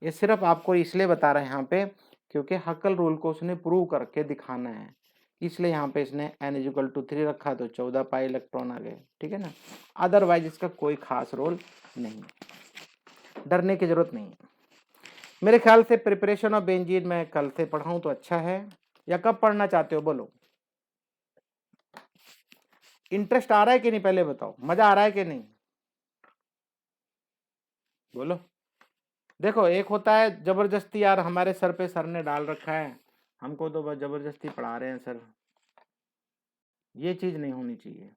[SPEAKER 1] ये सिर्फ आपको इसलिए बता रहे हैं यहाँ पे क्योंकि हक्कल रूल को उसने प्रूव करके दिखाना है, इसलिए यहाँ पे इसने n = 3 रखा तो 14 पाई इलेक्ट्रॉन आ गए, ठीक है ना। अदरवाइज इसका कोई खास रोल नहीं, डरने की जरूरत नहीं है। मेरे ख्याल से प्रिपरेशन ऑफ बेंजीन मैं कल से पढ़ाऊं तो अच्छा है, या कब पढ़ना चाहते हो बोलो? इंटरेस्ट आ रहा है कि नहीं पहले बताओ, मजा आ रहा है कि नहीं बोलो। देखो एक होता है जबरदस्ती, यार हमारे सर पे सर ने डाल रखा है, हमको तो बस जबरदस्ती पढ़ा रहे हैं सर, ये चीज नहीं होनी चाहिए।